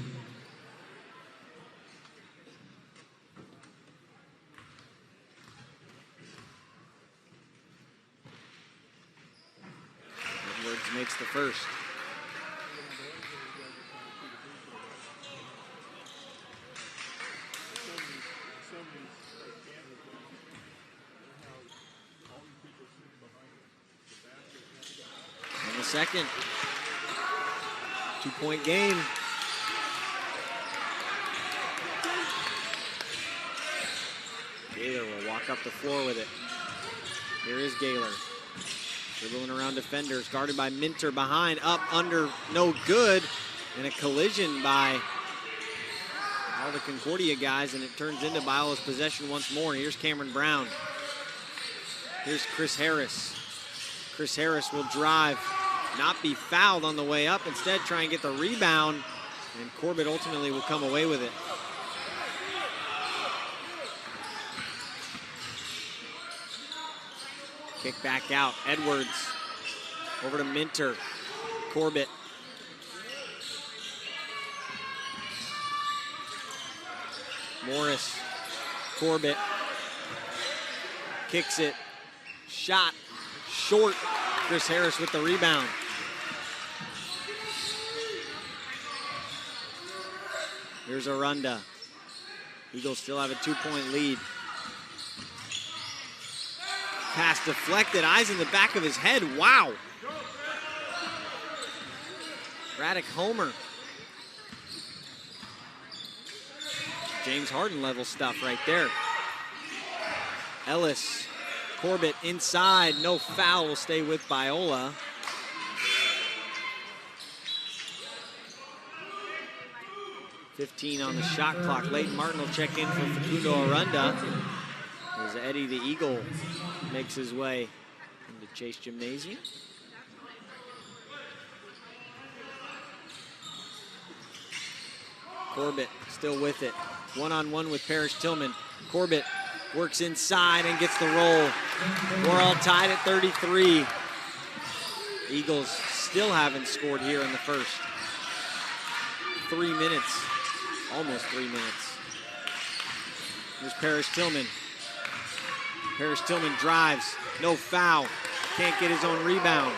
Edwards makes the first. And the second. 2-point game. Gaylor will walk up the floor with it. Here is Gaylor. Dribbling around defenders, guarded by Minter behind, up, under, no good. And a collision by all the Concordia guys, and it turns into Biola's possession once more. Here's Cameron Brown. Here's Chris Harris. Chris Harris will drive, not be fouled on the way up, instead try and get the rebound, and Corbett ultimately will come away with it. Kick back out, Edwards over to Minter, Corbett. Morris, Corbett, kicks it, shot, short. Chris Harris with the rebound. Here's Arunda. Eagles still have a 2-point lead. Pass deflected, eyes in the back of his head, wow. Braddock Homer. James Harden level stuff right there. Ellis, Corbett inside, no foul, will stay with Biola. .15 on the shot clock. Leighton Martin will check in for Facundo Arunda as Eddie the Eagle makes his way into Chase Gymnasium. Corbett still with it. One-on-one with Parrish Tillman. Corbett works inside and gets the roll. We're all tied at 33. Eagles still haven't scored here in the first. 3 minutes, almost 3 minutes. Here's Parrish Tillman. Parrish Tillman drives, no foul. Can't get his own rebound.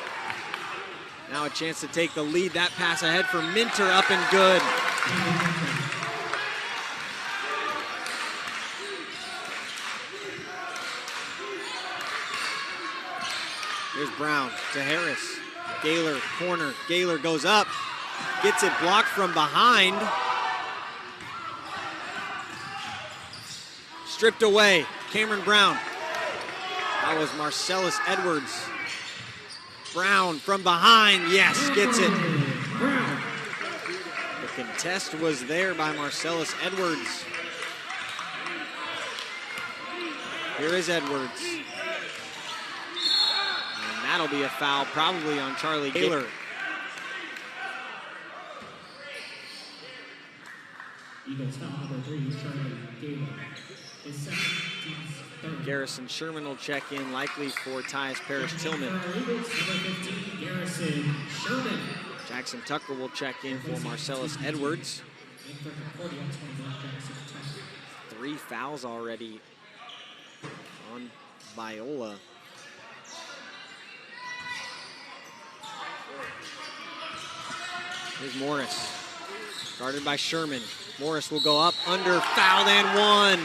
Now a chance to take the lead. That pass ahead for Minter, up and good. Here's Brown to Harris. Gaylor, corner. Gaylor goes up. Gets it blocked from behind. Stripped away. Cameron Brown. That was Marcellus Edwards. Brown from behind. Yes, gets it. The contest was there by Marcellus Edwards. Here is Edwards. That'll be a foul, probably on Charlie Gaylor. Eagles foul number 3, Charlie Gaylor. His second, team's third. Garrison Sherman will check in, likely for Tyus Parrish Tillman. Eagles, number 15, Garrison Sherman. Jackson Tucker will check in for Marcellus Edwards. And for Concordia, 21, Jackson Tucker. 3 fouls already on Biola. Here's Morris, guarded by Sherman. Morris will go up, under, fouled, and one.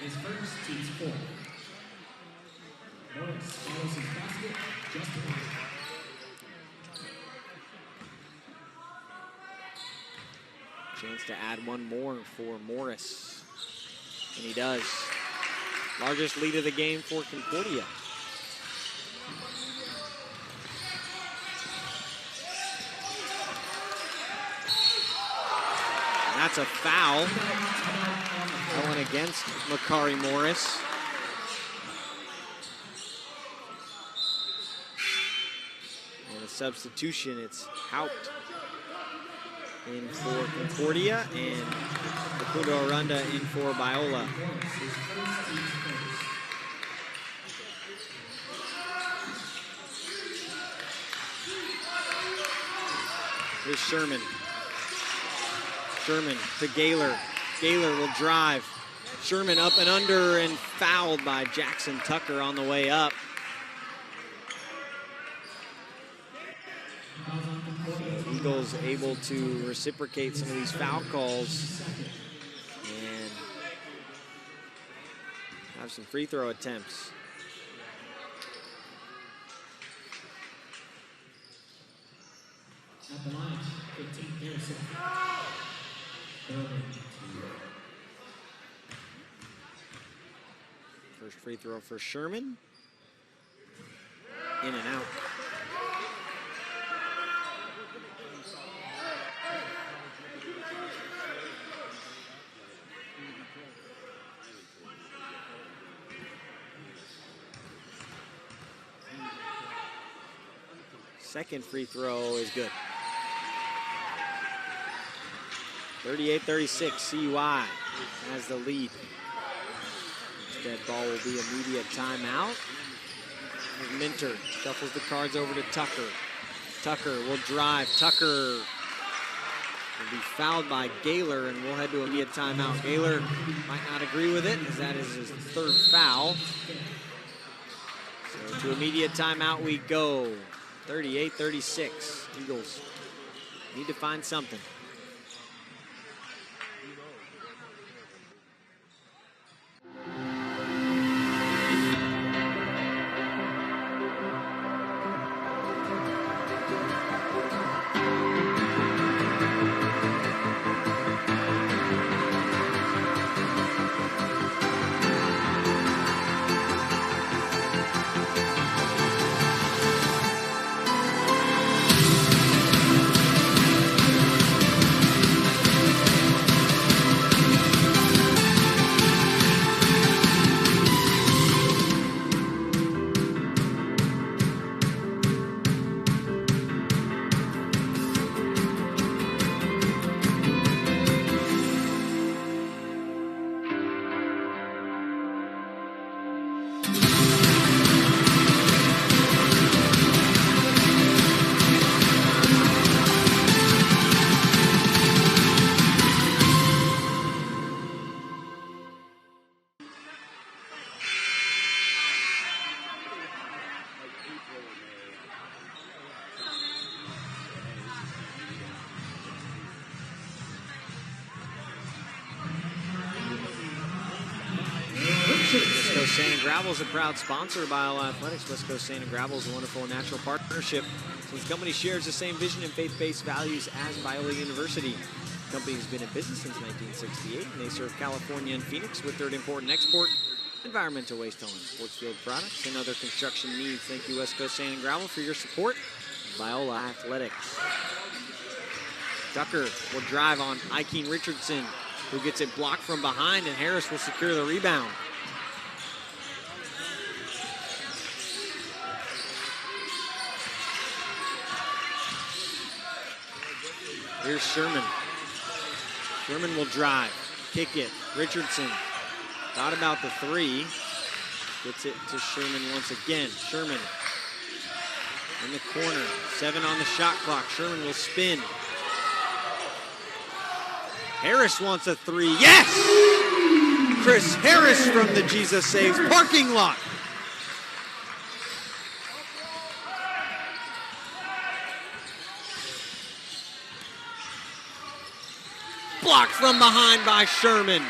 His first, team's 4. Morris follows his basket, justified. Chance to add one more for Morris. And he does. Largest lead of the game for Concordia. And that's a foul. Going against Makari Morris. a substitution, it's Haupt in for Concordia and Facundo Aranda in for Biola. Here's Sherman. Sherman to Gaylor. Gaylor will drive. Sherman up and under and fouled by Jackson Tucker on the way up. Eagles able to reciprocate some of these foul calls and have some free throw attempts. At the line, 15 Harrison. First free throw for Sherman. In and out. Second free throw is good. 38-36, CUI has the lead. Instead, ball will be immediate timeout. Minter shuffles the cards over to Tucker. Tucker will drive. Tucker will be fouled by Gaylor, and we'll head to immediate timeout. Gaylor might not agree with it, as that is his third foul. So to immediate timeout we go. 38-36. Eagles need to find something. West Coast Sand and Gravel is a proud sponsor of Biola Athletics. West Coast Sand and Gravel is a wonderful and natural partnership since the company shares the same vision and faith-based values as Biola University. The company has been in business since 1968, and they serve California and Phoenix with their import and export, environmental waste hauling, sports field products, and other construction needs. Thank you, West Coast Sand and Gravel, for your support of Biola Athletics. Tucker will drive on Ikeen Richardson, who gets it blocked from behind, and Harris will secure the rebound. Here's Sherman. Sherman will drive, kick it. Richardson thought about the three. Gets it to Sherman once again. Sherman in the corner. 7 on the shot clock. Sherman will spin. Harris wants a three. Yes! Chris Harris from the Jesus Saves parking lot. Blocked from behind by Sherman.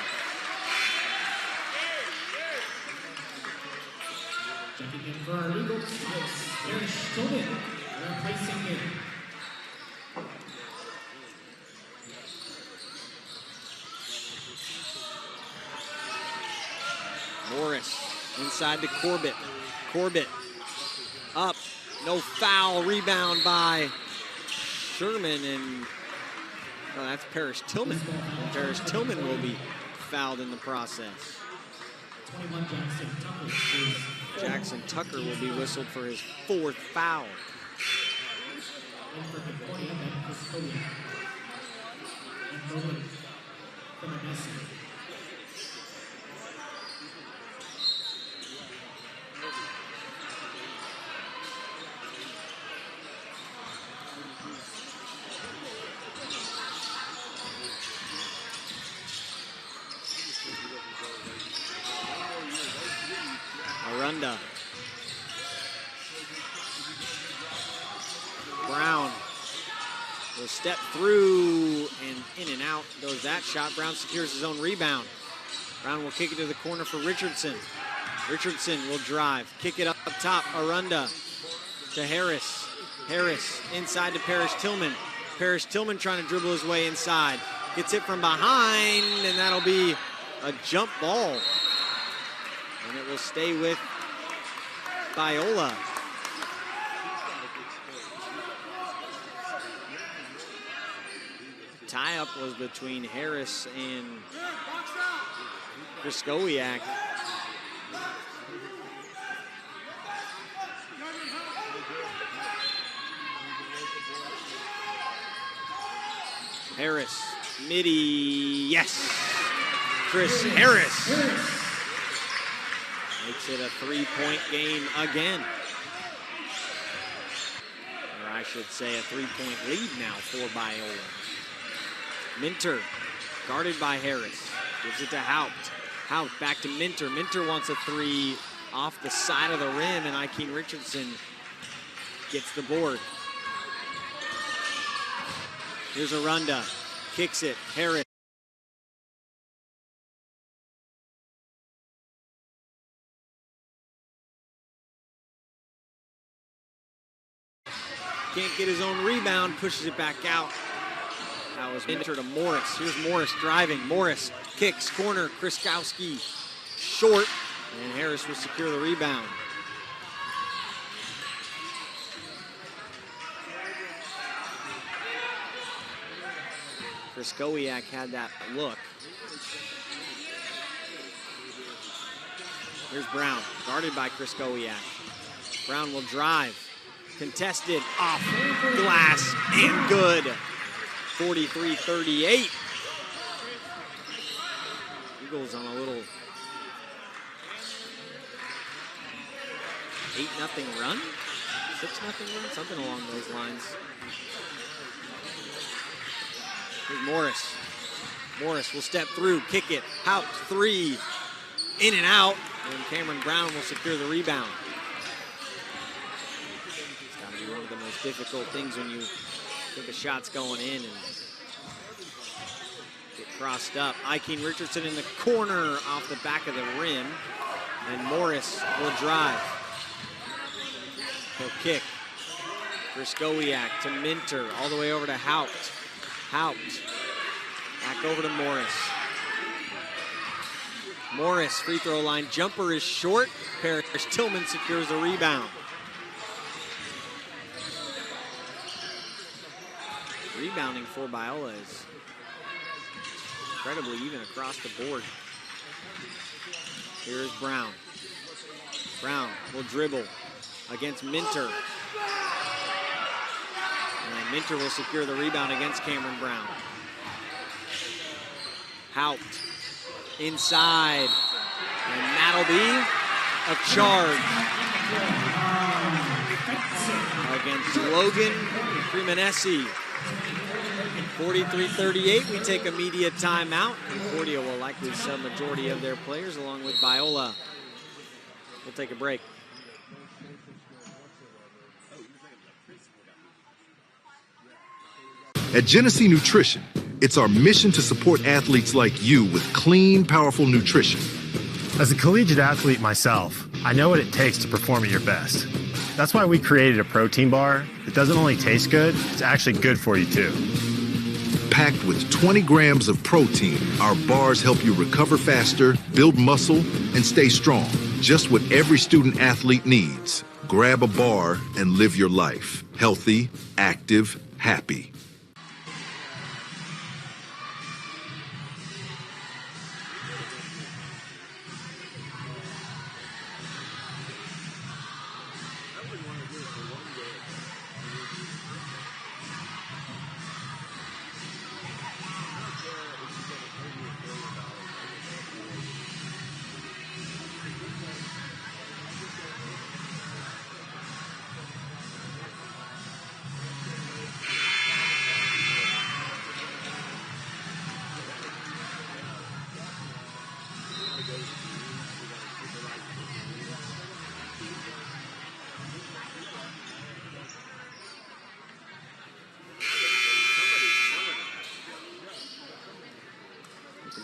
Checking in for our Eagles, Aaron Stolman, replacing him. Morris inside to Corbett. Corbett up, no foul, rebound by Sherman, and that's Parrish Tillman. And Parrish Tillman will be fouled in the process. 21 Jackson Tucker. Jackson Tucker will be whistled for his 4th foul. In for Concordia, then Custodia. And Bowen from Anesi. Arunda. Brown will step through and in and out goes that shot. Brown secures his own rebound. Brown will kick it to the corner for Richardson. Richardson will drive, kick it up top. Arunda to Harris. Harris inside to Parrish Tillman. Parrish Tillman trying to dribble his way inside. Gets it from behind, and that'll be a jump ball. And it will stay with Biola. Tie-up was between Harris and Kryskowiak. Harris, midi, yes! Chris Harris makes it a three-point game again. Or I should say a three-point lead now for Biola. Minter, guarded by Harris, gives it to Haupt. Haupt back to Minter. Minter wants a three off the side of the rim, and Ikeen Richardson gets the board. Here's Arunda, kicks it, Harris. Can't get his own rebound, pushes it back out. That was Minter to Morris. Here's Morris driving. Morris kicks, corner, Kryskowski short, and Harris will secure the rebound. Kryskowiak had that look. Here's Brown, guarded by Kryskowiak. Brown will drive, contested, off glass, and good. 43-38. Eagles on a little 8-0 run? 6-0 run? Something along those lines. Here's Morris. Morris will step through, kick it, out, three, in and out, and Cameron Brown will secure the rebound. It's got to be one of the most difficult things when you think a shot's going in and get crossed up. Ikeen Richardson in the corner off the back of the rim, and Morris will drive. He'll kick. Kryskowiak to Minter, all the way over to Haupt. Haupt, back over to Morris. Morris, free throw line jumper is short. Parrish Tillman secures the rebound. Rebounding for Biola is incredibly even across the board. Here's Brown. Brown will dribble against Minter. And Minter will secure the rebound against Cameron Brown. Haupt inside. And that'll be a charge against Logan Cremonesi. 43-38, we take a media timeout. Concordia will likely sub majority of their players along with Biola. We'll take a break. At Genesee Nutrition, it's our mission to support athletes like you with clean, powerful nutrition. As a collegiate athlete myself, I know what it takes to perform at your best. That's why we created a protein bar that doesn't only taste good, it's actually good for you too. Packed with 20 grams of protein, our bars help you recover faster, build muscle, and stay strong. Just what every student athlete needs. Grab a bar and live your life. Healthy, active, happy.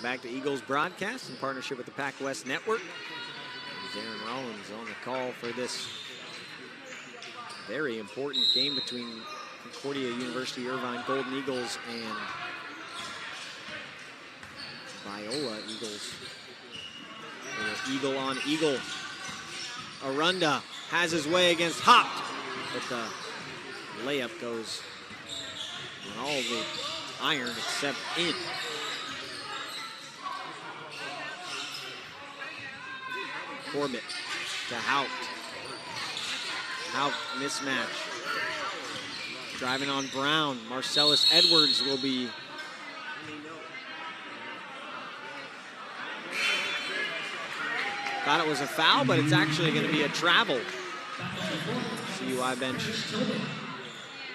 Welcome back to Eagles broadcast in partnership with the Pac West Network. There's Aaron Rollins on the call for this very important game between Concordia University Irvine Golden Eagles and Biola Eagles. Eagle on eagle. Arunda has his way against Hopped, but the layup goes on all the iron except in. Corbett to Haupt. Haupt mismatch. Driving on Brown. Marcellus Edwards will be thought it was a foul, but it's actually going to be a travel. CUI bench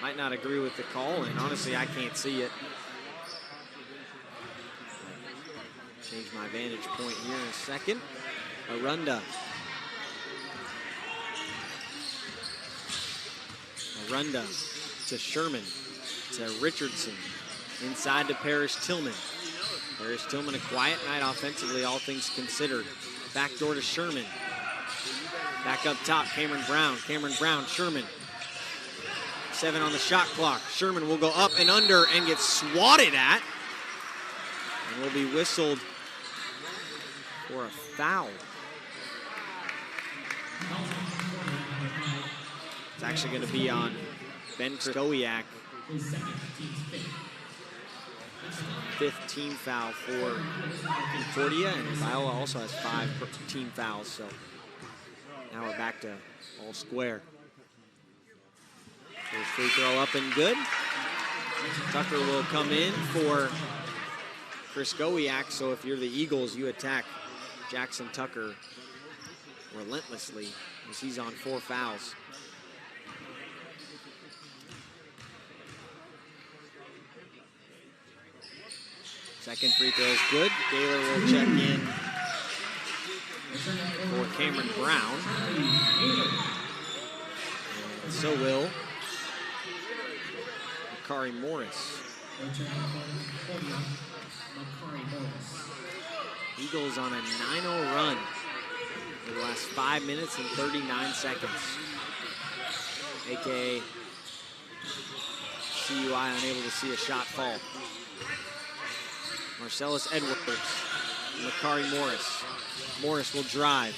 might not agree with the call, and honestly, I can't see it. Change my vantage point here in a second. Arunda. Arunda to Sherman, to Richardson. Inside to Parrish Tillman. Parrish Tillman, a quiet night offensively, all things considered. Backdoor to Sherman. Back up top, Cameron Brown. Cameron Brown, Sherman. 7 on the shot clock. Sherman will go up and under and get swatted at. And will be whistled for a foul. It's actually going to be on Ben Kraskowiak. 5th team foul for Concordia, and Biola also has 5 team fouls, so now we're back to all square. First free throw up and good. Tucker will come in for Kraskowiak, so if you're the Eagles, you attack Jackson Tucker relentlessly as he's on 4 fouls. Second free throw is good. Gaylor will check in for Cameron Brown. And so will Makari Morris. Eagles on a 9-0 run for the last 5 minutes and 39 seconds. AKA CUI unable to see a shot fall. Marcellus Edwards, Makari Morris. Morris will drive.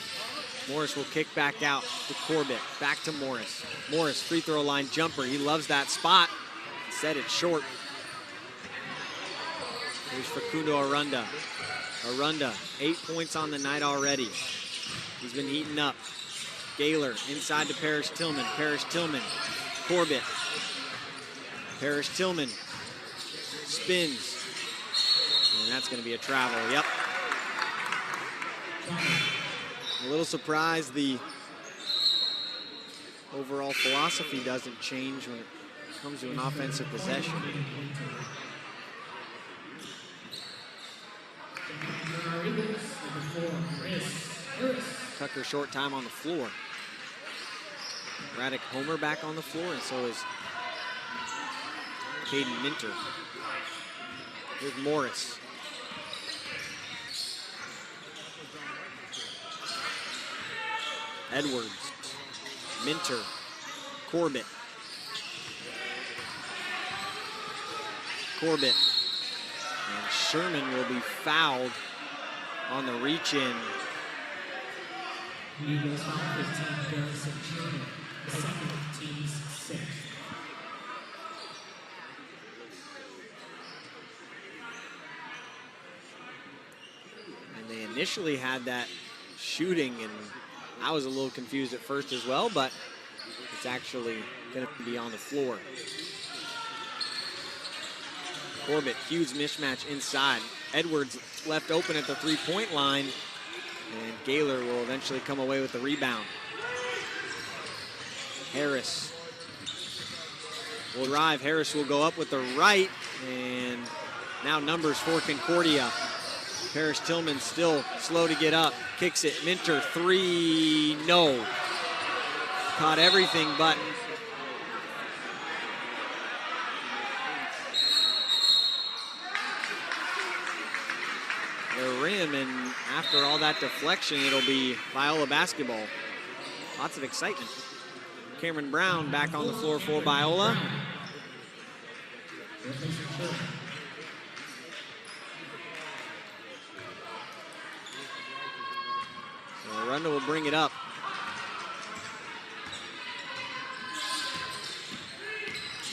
Morris will kick back out to Corbett. Back to Morris. Morris, free throw line jumper. He loves that spot. Instead, it's short. Here's Facundo Arunda. Arunda, 8 points on the night already. He's been heating up. Gaylor inside to Parrish Tillman. Parrish Tillman, Corbett. Parrish Tillman spins. And that's going to be a travel, yep. A little surprised the overall philosophy doesn't change when it comes to an offensive possession. Tucker short time on the floor. Braddock Homer back on the floor, and so is Caden Minter. Here's Morris. Edwards, Minter, Corbett. Corbett. And Sherman will be fouled on the reach-in. Eagles foul 15, Garrison Sherman, second team's 6th. And they initially had that shooting, and I was a little confused at first as well, but it's actually going to be on the floor. Corbett, huge mismatch inside. Edwards left open at the three-point line, and Gaylor will eventually come away with the rebound. Harris will drive. Harris will go up with the right, and now numbers for Concordia. Parrish Tillman still slow to get up. Kicks it. Minter, 3, no. Caught everything but. their rim, and after all that deflection, it'll be Biola basketball. Lots of excitement. Cameron Brown back on the floor for Biola. Arunda will bring it up.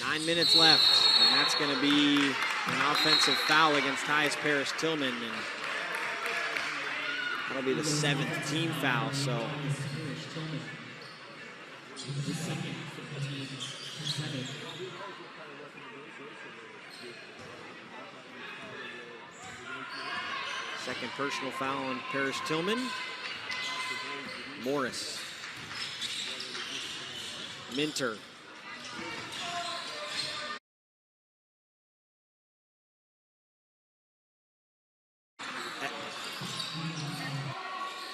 Nine minutes left, and that's going to be an offensive foul against Tyus Parrish-Tillman, and that'll be the 7th team foul, so. Second personal foul on Parrish-Tillman. Morris. Minter.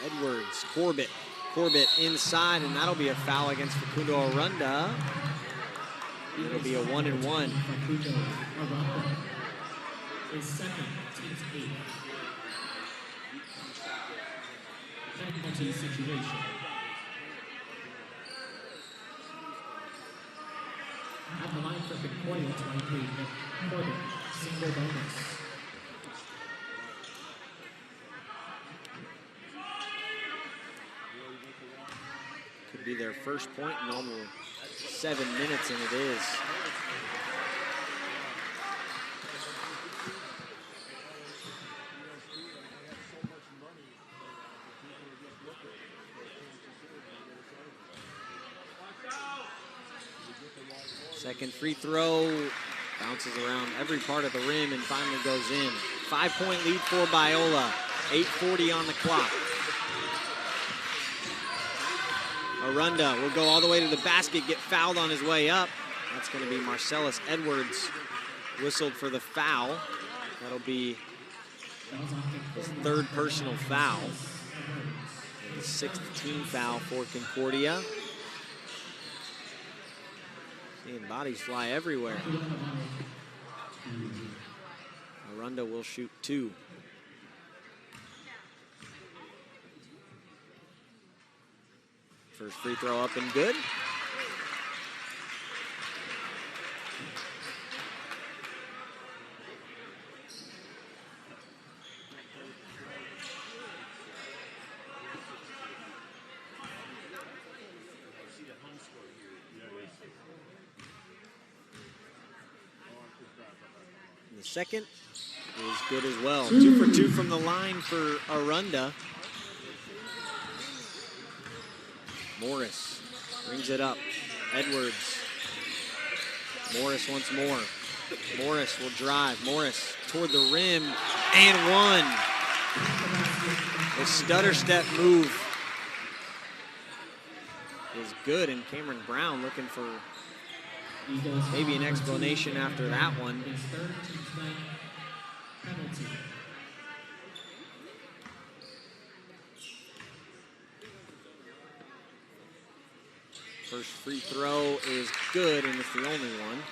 Edwards, Corbett inside, and that'll be a foul against Facundo Arunda. It'll be a 1-and-1. His second, team's 8th. Penalty situation. At the line for Concordia, 23, Corbett, single bonus. Could be their first point in almost 7 minutes, and it is. Second free throw, bounces around every part of the rim and finally goes in. 5-point lead for Biola, 8:40 on the clock. Arunda will go all the way to the basket, get fouled on his way up. That's going to be Marcellus Edwards, whistled for the foul. That'll be his 3rd personal foul. And the 6th team foul for Concordia. Seeing bodies fly everywhere. Arunda will shoot 2. First free throw up and good. The second is good as well. 2 for 2 from the line for Arunda. Morris brings it up. Edwards. Morris once more. Morris will drive. Morris toward the rim and one. The stutter step move is good, and Cameron Brown looking for maybe an explanation after that one. First free throw is good, and it's the only one.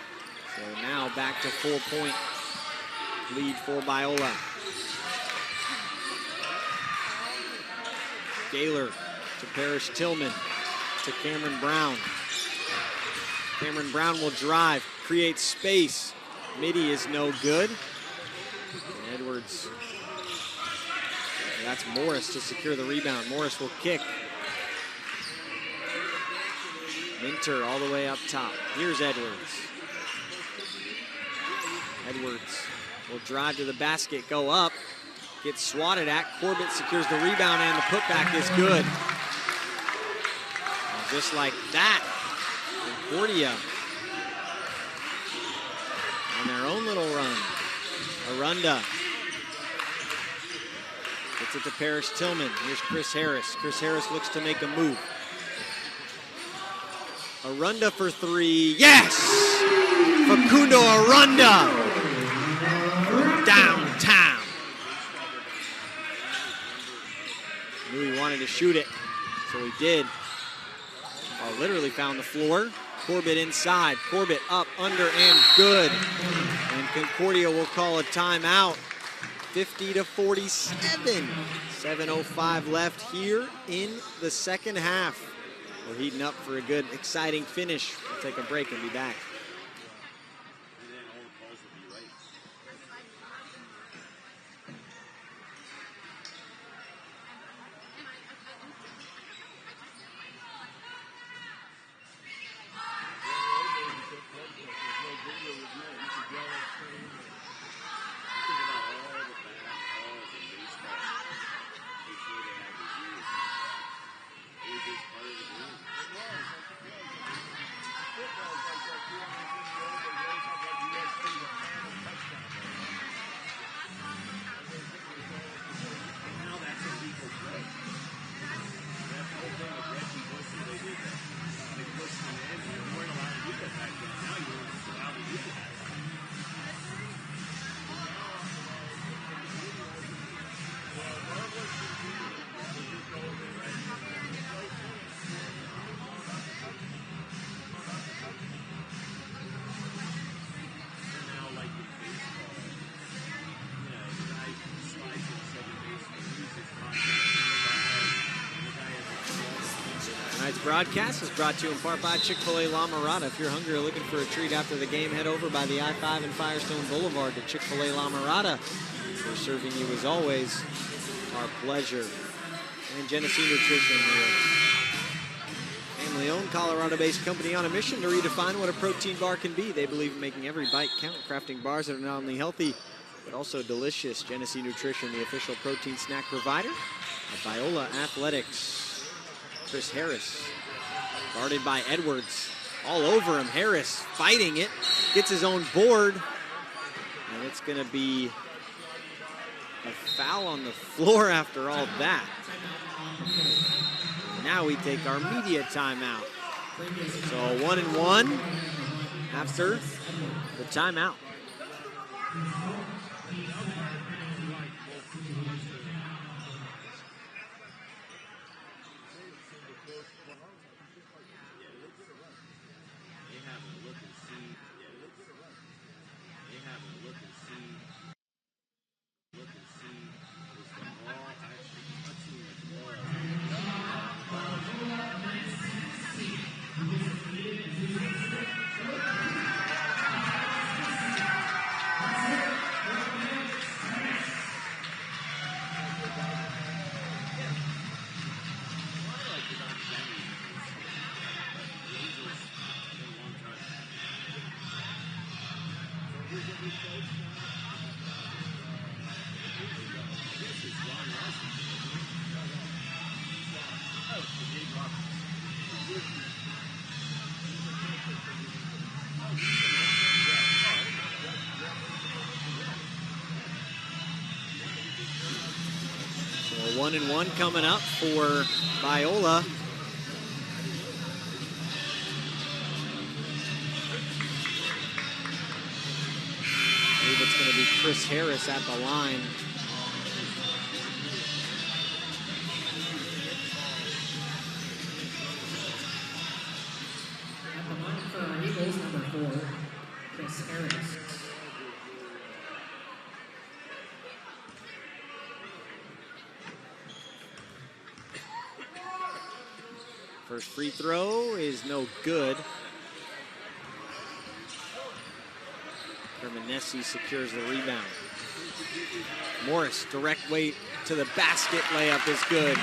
So now back to 4-point lead for Biola. Gaylor to Parrish-Tillman to Cameron Brown. Cameron Brown will drive, create space. Midi is no good. And Edwards, that's Morris to secure the rebound. Morris will kick. Minter all the way up top. Here's Edwards. Edwards will drive to the basket, go up, gets swatted at. Corbett secures the rebound, and the putback is good. And just like that, Concordia on their own little run. Arunda gets it to Parrish-Tillman. Here's Chris Harris. Chris Harris looks to make a move. Arunda for 3. Yes! Facundo Arunda from downtown. Knew he wanted to shoot it, so he did. Literally found the floor. Corbett inside. Corbett up, under, and good. And Concordia will call a timeout. 50-47. 7:05 left here in the second half. We're heating up for a good, exciting finish. We'll take a break and be back. And then all the calls will be right. Now that's illegal play. That whole thing with Reggie Wilson, they did that. They pushed him in. You weren't allowed to do that back then. Now you're allowed to do that. And now, like in baseball, you know, the guy slides in second base and loses contact with the guy has a Tonight's broadcast is brought to you in part by Chick-fil-A La Mirada. If you're hungry or looking for a treat after the game, head over by the I-5 and Firestone Boulevard to Chick-fil-A La Mirada. We're serving you, as always, our pleasure. And Genesee Nutrition, the family-owned Colorado-based company on a mission to redefine what a protein bar can be. They believe in making every bite count, crafting bars that are not only healthy, but also delicious. Genesee Nutrition, the official protein snack provider of Biola Athletics. Chris Harris, guarded by Edwards. All over him, Harris fighting it, gets his own board, and it's gonna be a foul on the floor after all that. Now we take our media timeout. So a 1-and-1 after the timeout. So a 1-and-1 coming up for Biola. I believe it's going to be Chris Harris at the line. At the line for our Eagles, number 4, Chris Harris. First free throw is no good. Hermanesi secures the rebound. Morris, direct way to the basket, layup is good.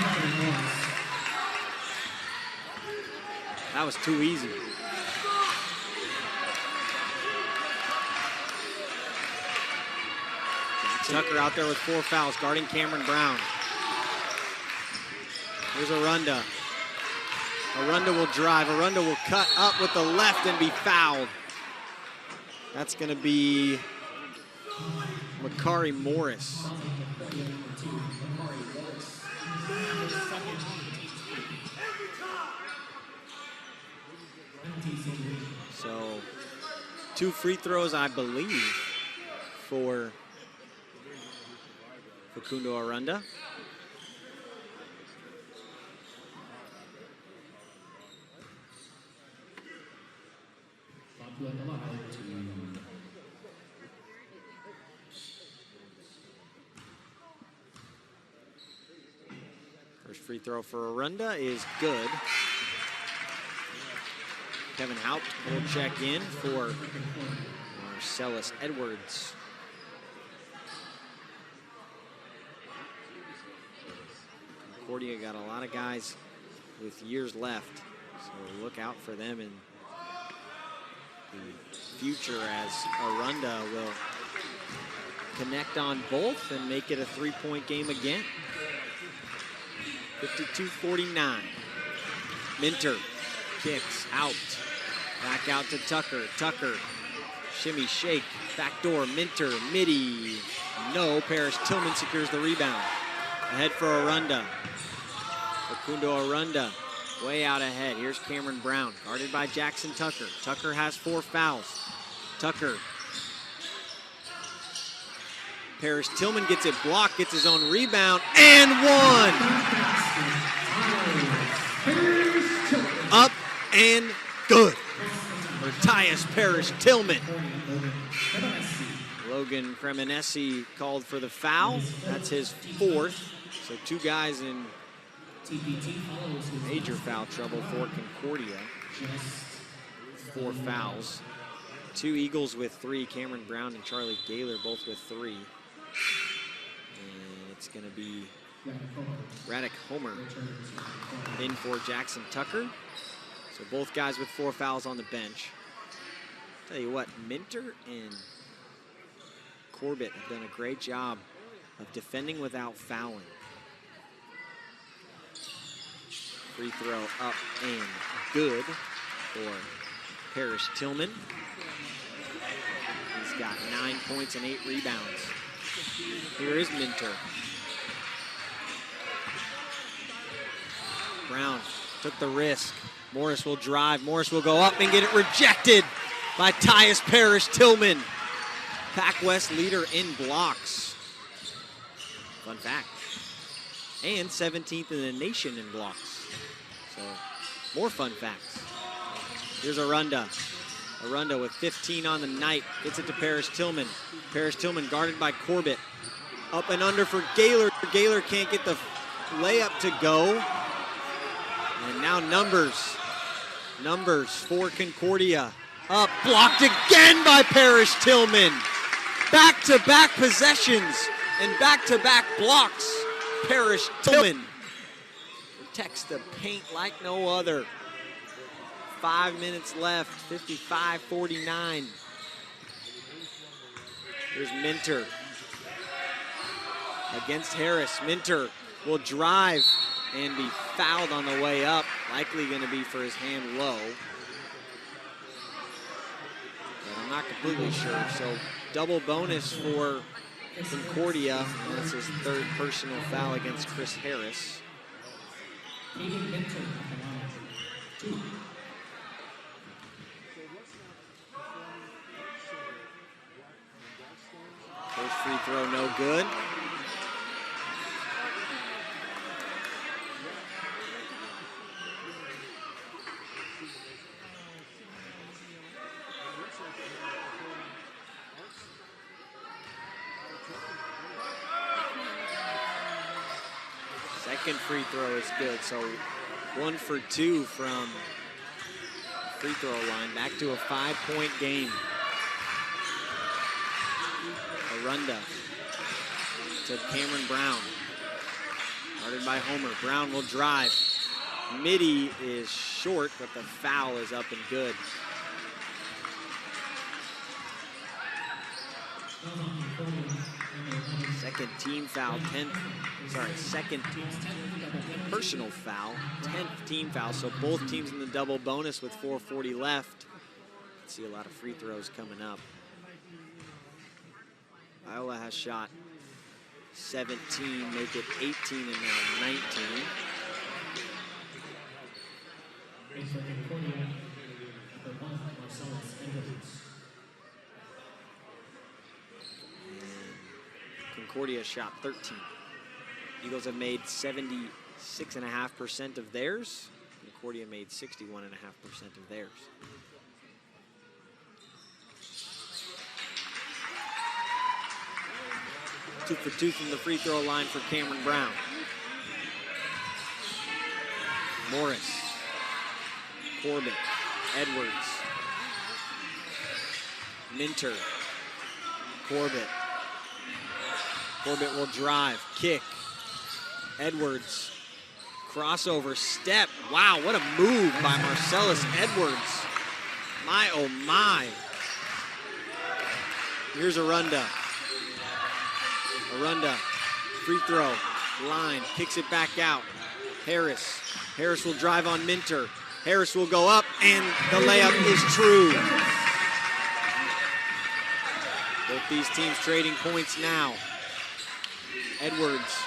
That was too easy. Tucker out there with 4 fouls, guarding Cameron Brown. Here's Arunda. Arunda will drive. Arunda will cut up with the left and be fouled. That's going to be Makari Morris. So 2 free throws, I believe, for Facundo Arunda. free throw for Arunda is good. Kevin Haupt will check in for Marcellus Edwards. Concordia got a lot of guys with years left, so look out for them in the future as Arunda will connect on both and make it a three-point game again. 52-49. Minter kicks out. Back out to Tucker. Tucker, shimmy, shake, backdoor, Minter, midi. No, Parrish Tillman secures the rebound. Ahead for Arunda. Facundo Arunda, way out ahead. Here's Cameron Brown, guarded by Jackson Tucker. Tucker has 4 fouls. Tucker. Parrish Tillman gets it blocked, gets his own rebound, and one! Up and good for Tyus Parrish Tillman. Logan Cremonesi called for the foul. That's his 4th. So 2 guys in major foul trouble for Concordia. 4 fouls. 2 Eagles with 3. Cameron Brown and Charlie Gaylor both with 3. And it's going to be Radek Homer in for Jackson Tucker. So both guys with 4 fouls on the bench. Tell you what, Minter and Corbett have done a great job of defending without fouling. Free throw up and good for Parrish Tillman. He's got 9 points and 8 rebounds. Here is Minter. Brown took the risk. Morris will drive. Morris will go up and get it rejected by Tyus Parrish Tillman. Pac West leader in blocks. Fun fact. And 17th in the nation in blocks. So, more fun facts. Here's Arunda. Arunda with 15 on the night. Gets it to Parrish Tillman. Parrish Tillman guarded by Corbett. Up and under for Gaylor. Gaylor can't get the layup to go. And now numbers. Numbers for Concordia. Up, blocked again by Parrish Tillman. Back-to-back possessions and back-to-back blocks. Parrish Tillman protects the paint like no other. 5 minutes left, 55-49. Here's Minter against Harris. Minter will drive and be fouled on the way up. Likely going to be for his hand low. But I'm not completely sure. So double bonus for Concordia. That's his 3rd personal foul against Chris Harris. First free throw, no good. Second free throw is good, so 1 for 2 from the free throw line. Back to a 5-point game. Arunda to Cameron Brown. Guarded by Homer. Brown will drive. Midi is short, but the foul is up and good. Second team foul, second personal foul, 10th team foul. So both teams in the double bonus with 4:40 left. See a lot of free throws coming up. Biola has shot 17, make it 18 and now 19. Concordia shot 13. Eagles have made 76.5% of theirs. Concordia made 61.5% of theirs. Two for 2 from the free throw line for Cameron Brown. Morris, Corbett, Edwards, Minter, Corbett. Corbett will drive, kick. Edwards, crossover, step. Wow, what a move by Marcellus Edwards. My, oh my. Here's Arunda. Arunda, free throw, line, kicks it back out. Harris. Harris will drive on Minter. Harris will go up, and the layup is true. Both these teams trading points now. Edwards,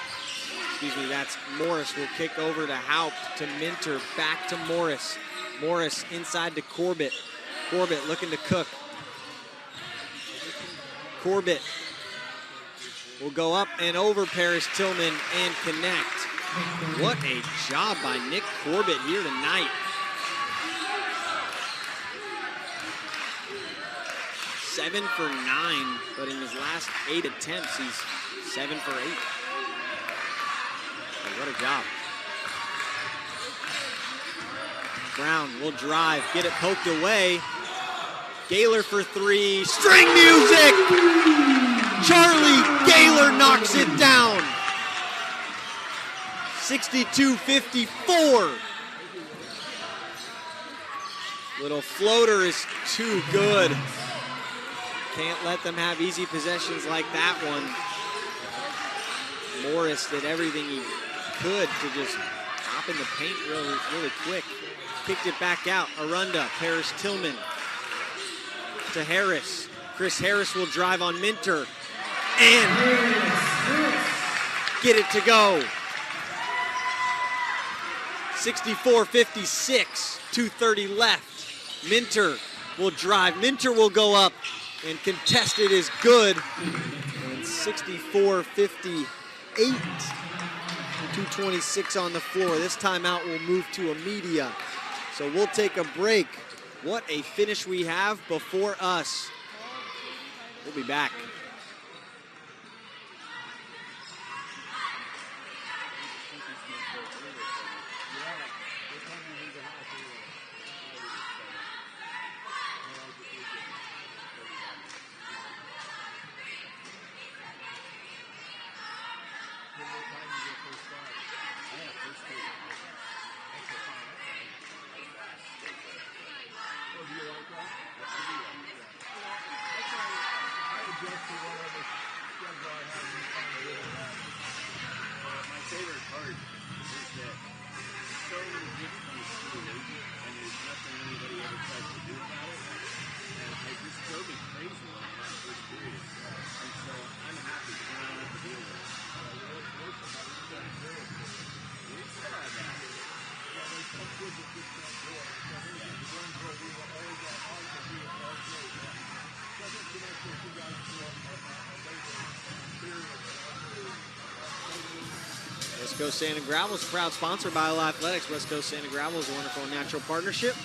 excuse me, that's Morris, will kick over to Haupt, to Minter, back to Morris. Morris inside to Corbett. Corbett looking to cook. Corbett will go up and over Paris Tillman and connect. What a job by Nick Corbett here tonight. 7 for 9, but in his last 8 attempts, he's 7 for 8. Oh, what a job. Brown will drive, get it poked away. Gaylor for 3, string music! Charlie Gaylor knocks it down. 62-54. Little floater is too good. Can't let them have easy possessions like that one. Morris did everything he could to just hop in the paint really quick. Kicked it back out. Arunda, Paris Tillman to Harris. Chris Harris will drive on Minter and get it to go. 64-56, 2:30 left. Minter will drive. Minter will go up, and contested is good. And 64-58, 2:26 on the floor. This timeout will move to a media. So we'll take a break. What a finish we have before us. We'll be back. West Coast Sand and Gravel is a proud sponsor of Biola Athletics. West Coast Sand and Gravel is a wonderful and natural partnership.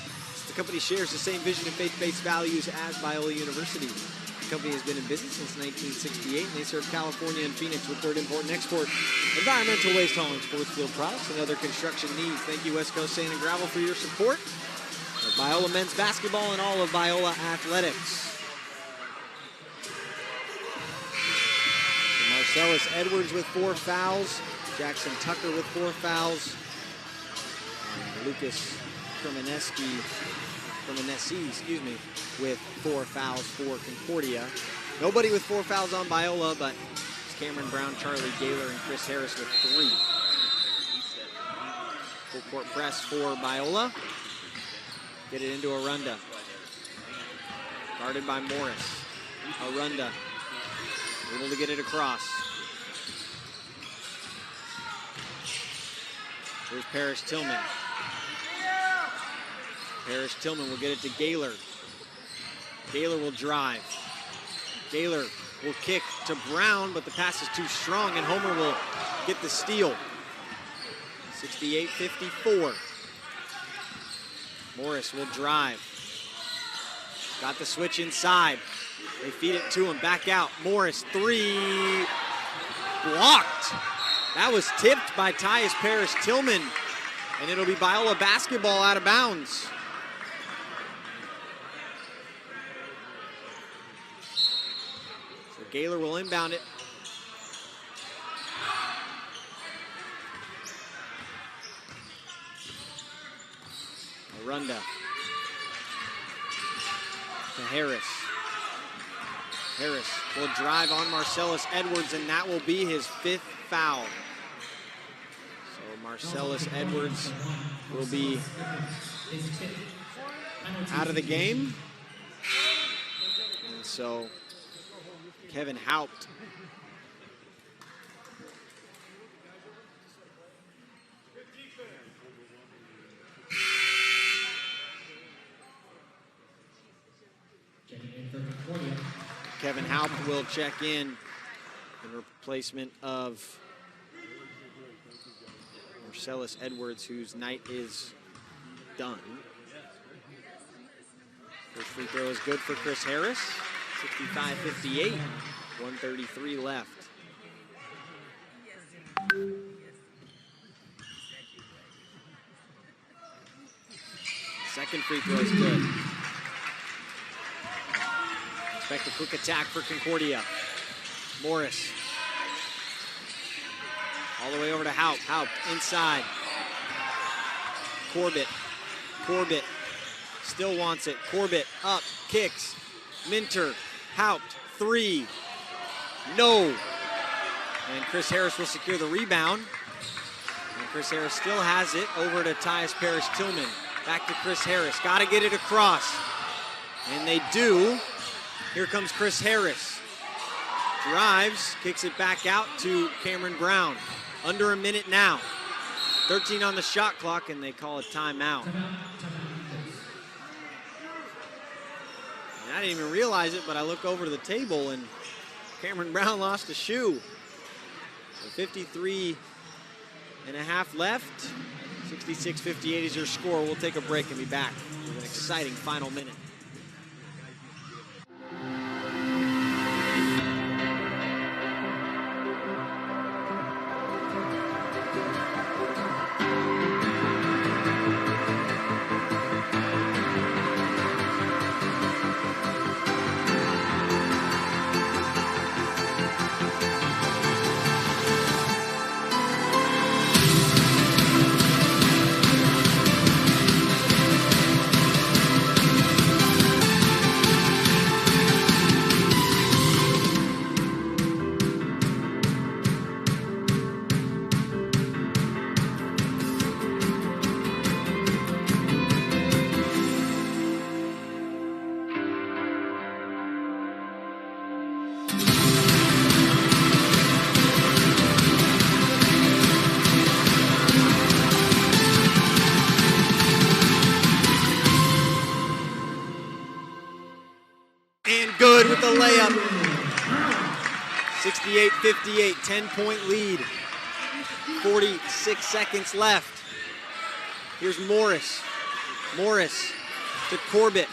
The company shares the same vision and faith-based values as Biola University. The company has been in business since 1968, and they serve California and Phoenix with third import and export, environmental waste hauling, sports field products, and other construction needs. Thank you, West Coast Sand and Gravel, for your support of Biola men's basketball and all of Biola Athletics. Marcellus Edwards with 4 fouls. Jackson Tucker with 4 fouls. And Lucas Cremonesi, with 4 fouls for Concordia. Nobody with 4 fouls on Biola, but it's Cameron Brown, Charlie Gaylor, and Chris Harris with 3. Full court press for Biola. Get it into Arunda. Guarded by Morris. Arunda able to get it across. Here's Paris Tillman. Paris Tillman will get it to Gaylor. Gaylor will drive. Gaylor will kick to Brown, but the pass is too strong, and Homer will get the steal. 68-54. Morris will drive. Got the switch inside. They feed it to him, back out. Morris, 3, blocked. That was tipped by Tyus Paris Tillman. And it'll be Biola basketball out of bounds. So Gaylor will inbound it. Arunda to Harris. Harris will drive on Marcellus Edwards, and that will be his 5th foul. So Marcellus Edwards will be out of the game. And so Kevin Haupt will check in replacement of Marcellus Edwards, whose night is done. First free throw is good for Chris Harris. 65-58, 1:33 left. Second free throw is good. Expect a quick attack for Concordia. Morris. All the way over to Haupt. Haupt inside. Corbett. Corbett still wants it. Corbett up, kicks. Minter. Haupt. 3. No. And Chris Harris will secure the rebound. And Chris Harris still has it over to Tyus Parrish-Tillman. Back to Chris Harris. Got to get it across. And they do. Here comes Chris Harris. Drives, kicks it back out to Cameron Brown. Under a minute now. 13 on the shot clock, and they call a timeout. And I didn't even realize it, but I look over to the table, and Cameron Brown lost a shoe. So 53 and a half left. 66-58 is your score. We'll take a break and be back with an exciting final minute. Good with the layup. 68-58, 10-point lead. 46 seconds left. Here's Morris. Morris to Corbett.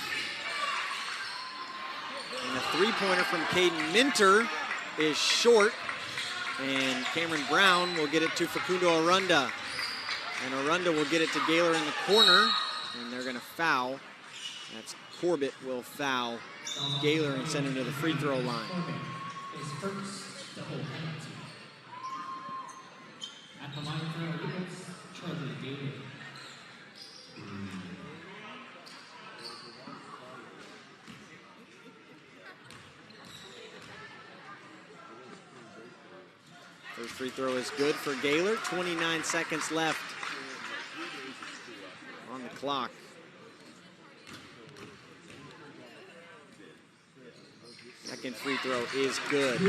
And a three-pointer from Caden Minter is short. And Cameron Brown will get it to Facundo Arunda. And Arunda will get it to Gaylor in the corner. And they're going to foul. That's Corbett will foul Gaylor and send him to the free throw line. His first double penalty. At the line for Eagles, Charlie Gaylor. First free throw is good for Gaylor. 29 seconds left on the clock. Second free throw is good.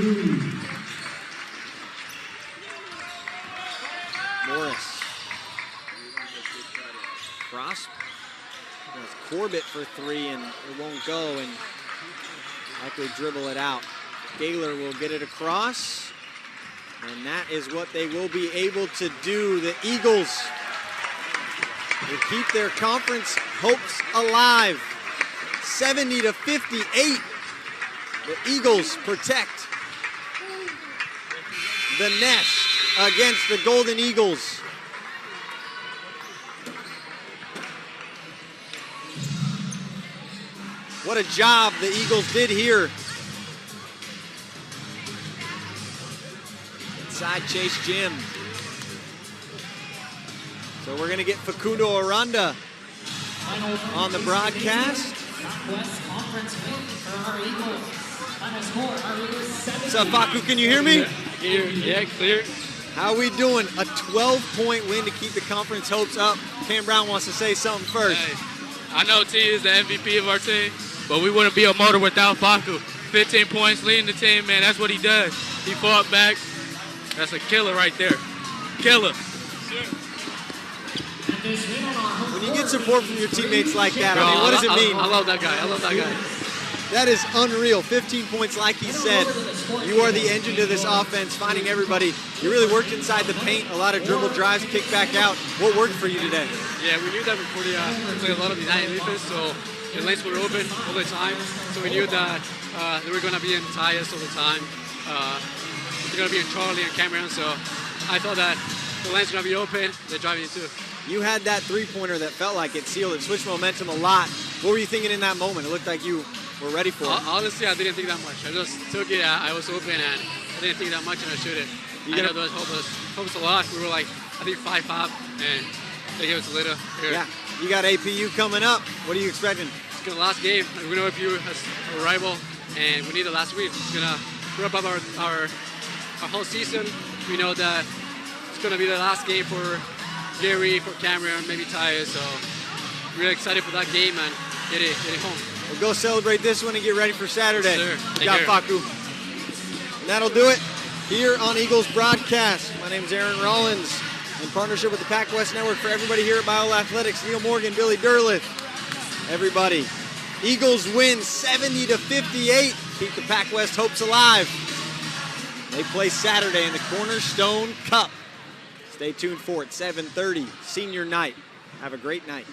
Morris. Cross. That's Corbett for 3, and it won't go, and likely dribble it out. Gaylor will get it across, and that is what they will be able to do. The Eagles will keep their conference hopes alive. 70-58. The Eagles protect the nest against the Golden Eagles. What a job the Eagles did here. Inside Chase Gym. So we're going to get Facundo Aranda on the broadcast. What's up, Facu? Can you hear me? Yeah, clear. How we doing? A 12-point win to keep the conference hopes up. Cam Brown wants to say something first. Hey, I know T is the MVP of our team, but we wouldn't be a motor without Facu. 15 points, leading the team, man. That's what he does. He fought back. That's a killer right there. Killer. When you get support from your teammates like that, I mean, what does it mean? I love that guy. I love that guy. That is unreal. 15 points, like he said. You are the engine to this offense, finding everybody. You really worked inside the paint, a lot of dribble drives, kick back out. What worked for you today? Yeah, we knew that before we played a lot of design defense, so the lanes were open all the time. So we knew that they were going to be in Tyus all the time. They're going to be in Charlie and Cameron, so I thought that the lanes were going to be open. They're driving it too. You had that three-pointer that felt like it sealed it, switched momentum a lot. What were you thinking in that moment? It looked like you were ready for it. Honestly, I didn't think that much. I just took it. I was open, and I didn't think that much, and I shoot it. I know that helped us a lot. We were like, I think 5-5, and they gave us a little here. Yeah, you got APU coming up. What are you expecting? It's gonna last game. We know APU has a rival, and we need the last win. It's gonna wrap up our whole season. We know that it's gonna be the last game for Gary, for Cameron, maybe Tyus. So really excited for that game and get it home. We'll go celebrate this one and get ready for Saturday. Yes, sir. Good job, Facu. And that'll do it here on Eagles Broadcast. My name is Aaron Rollins, in partnership with the Pac West Network. For everybody here at Biola Athletics, Neil Morgan, Billy Derlith, everybody. Eagles win 70-58. Keep the Pac West hopes alive. They play Saturday in the Cornerstone Cup. Stay tuned for it, 7:30, senior night. Have a great night.